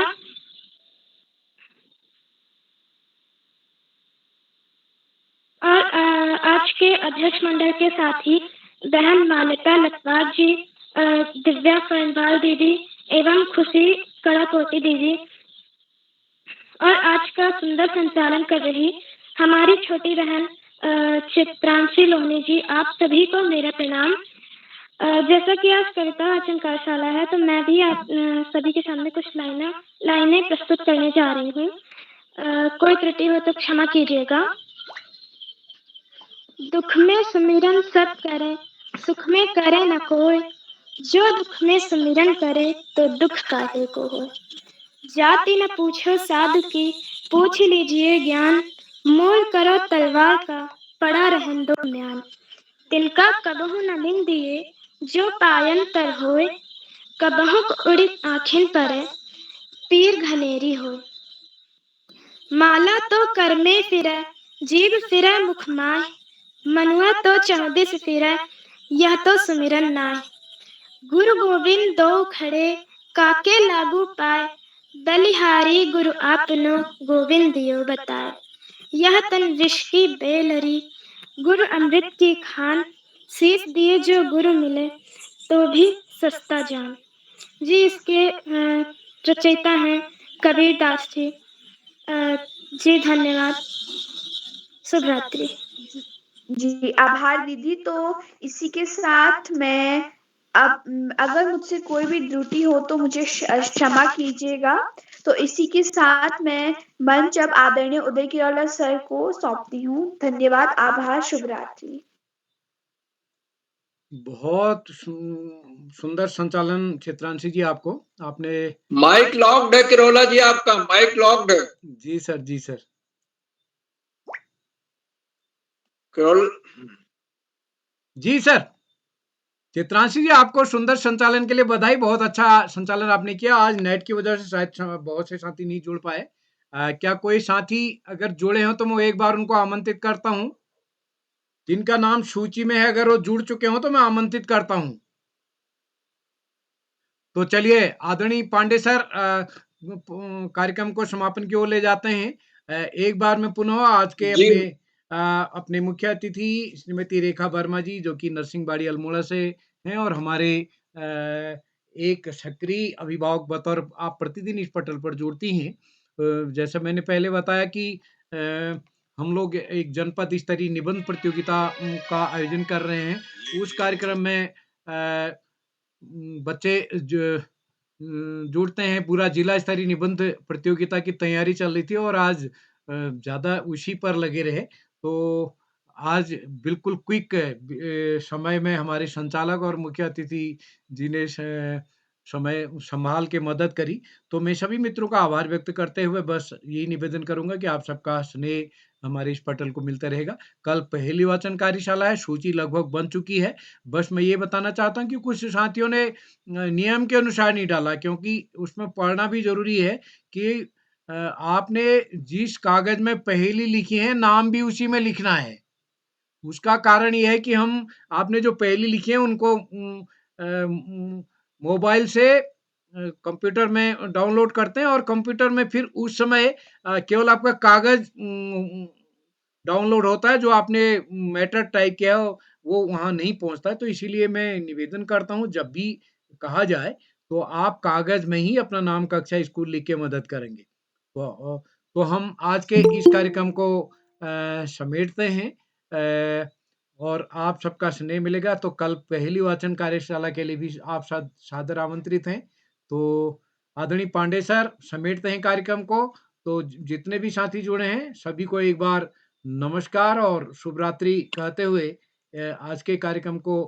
[SPEAKER 9] और आज के अध्यक्ष मंडल के साथी बहन मान्यता लखवार जी, दिव्या फरनवाल दीदी एवं खुशी कड़ाकोटी दीदी, और आज का सुंदर संचालन कर रही हमारी छोटी बहन चित्रांशी लोहनी जी, आप सभी को मेरा प्रणाम। जैसा कि आज कविता वाचन कार्यशाला है तो मैं भी आप सभी के सामने कुछ लाइनें प्रस्तुत करने जा रही हूँ। कोई त्रुटि हो तो क्षमा कीजिएगा। दुख में सुमिरन सब करे, सुख में करे न कोई, जो दुख में सुमिरन करे तो दुख काहे को हो। जाति न पूछो साधु की, पूछ लीजिए ज्ञान, मोल करो तलवार का, पड़ा रहन दो म्यान। तिनका कबहु न निंदिए, जो पायन तर होए, कबहु उड़ी आँखिन परे, पीर घनेरी होए। माला तो कर में फिरै, जीभ फिरै मुख माय, मनुआ तो चौदिस फिरै, यह तो सुमिरन नाय। गुरु गोविंद दो खड़े, काके लागू पाए, बलिहारी गुरु आपनो, गोविंद दियो बताए। यह तन विष की बेलरी, गुरु अमृत की खान, शीश दिए जो गुरु मिले तो भी सस्ता जान। जी इसके रचयिता हैं कबीर दास जी। जी धन्यवाद। शुभ रात्रि।
[SPEAKER 4] जी आभार दीदी। तो इसी के साथ मैं अब अगर मुझसे कोई भी त्रुटि हो तो मुझे क्षमा कीजिएगा। तो इसी के साथ मैं मंच अब आदरणीय उदय किरोला सर को सौंपती हूँ। धन्यवाद, आभार, शुभ रात्रि।
[SPEAKER 2] बहुत सुंदर संचालन चित्रांशी जी, आपने
[SPEAKER 3] माइक लॉक्ड है किरोला जी, आपका माइक लॉक्ड है।
[SPEAKER 2] जी सर, जी सर। जी सर, चित्रांशी जी आपको सुंदर संचालन के लिए बधाई। बहुत अच्छा संचालन आपने किया। आज नेट की वजह से शायद बहुत से साथी नहीं जुड़ पाए। क्या कोई साथी अगर जुड़े हो तो मैं एक बार उनको आमंत्रित करता हूं। जिनका नाम सूची में है अगर वो जुड़ चुके हो तो मैं आमंत्रित करता हूं। तो चलिए आदरणीय पांडे सर कार्यक्रम को समापन की ओर ले जाते हैं। एक बार मैं पुनः आज के अपने मुख्य अतिथि श्रीमती रेखा वर्मा जी, जो कि नरसिंहबाड़ी अल्मोड़ा से हैं और हमारे एक सक्रिय अभिभावक बतौर आप प्रतिदिन इस पटल पर जुड़ती हैं। जैसा मैंने पहले बताया कि हम लोग एक जनपद स्तरीय निबंध प्रतियोगिता का आयोजन कर रहे हैं। उस कार्यक्रम में बच्चे जुड़ते हैं। पूरा जिला स्तरीय निबंध प्रतियोगिता की तैयारी चल रही थी और आज ज़्यादा उसी पर लगे रहे। तो आज बिल्कुल क्विक समय में हमारे संचालक और मुख्य अतिथि जी ने समय संभाल के मदद करी। तो मैं सभी मित्रों का आभार व्यक्त करते हुए बस यही निवेदन करूंगा कि आप सबका स्नेह हमारे इस पटल को मिलता रहेगा। कल पहली वाचन कार्यशाला है, सूची लगभग बन चुकी है। बस मैं ये बताना चाहता हूँ कि कुछ साथियों ने नियम के अनुसार नहीं डाला, क्योंकि उसमें पढ़ना भी ज़रूरी है कि आपने जिस कागज में पहेली लिखी है नाम भी उसी में लिखना है। उसका कारण ये है कि हम आपने जो पहेली लिखी है उनको मोबाइल से कंप्यूटर में डाउनलोड करते हैं और कंप्यूटर में फिर उस समय केवल आपका कागज डाउनलोड होता है, जो आपने मैटर टाइप किया हो वो वहाँ नहीं पहुँचता है। तो इसीलिए मैं निवेदन करता हूँ जब भी कहा जाए तो आप कागज में ही अपना नाम, कक्षा, स्कूल लिख के मदद करेंगे। तो हम आज के इस कार्यक्रम को समेटते हैं और आप सबका स्नेह मिलेगा। तो कल पहली वाचन कार्यशाला के लिए भी आप सादर आमंत्रित हैं। तो आदरणीय पांडे सर समेटते हैं कार्यक्रम को। तो जितने भी साथी जुड़े हैं सभी को एक बार नमस्कार और शुभ रात्रि कहते हुए आज के कार्यक्रम को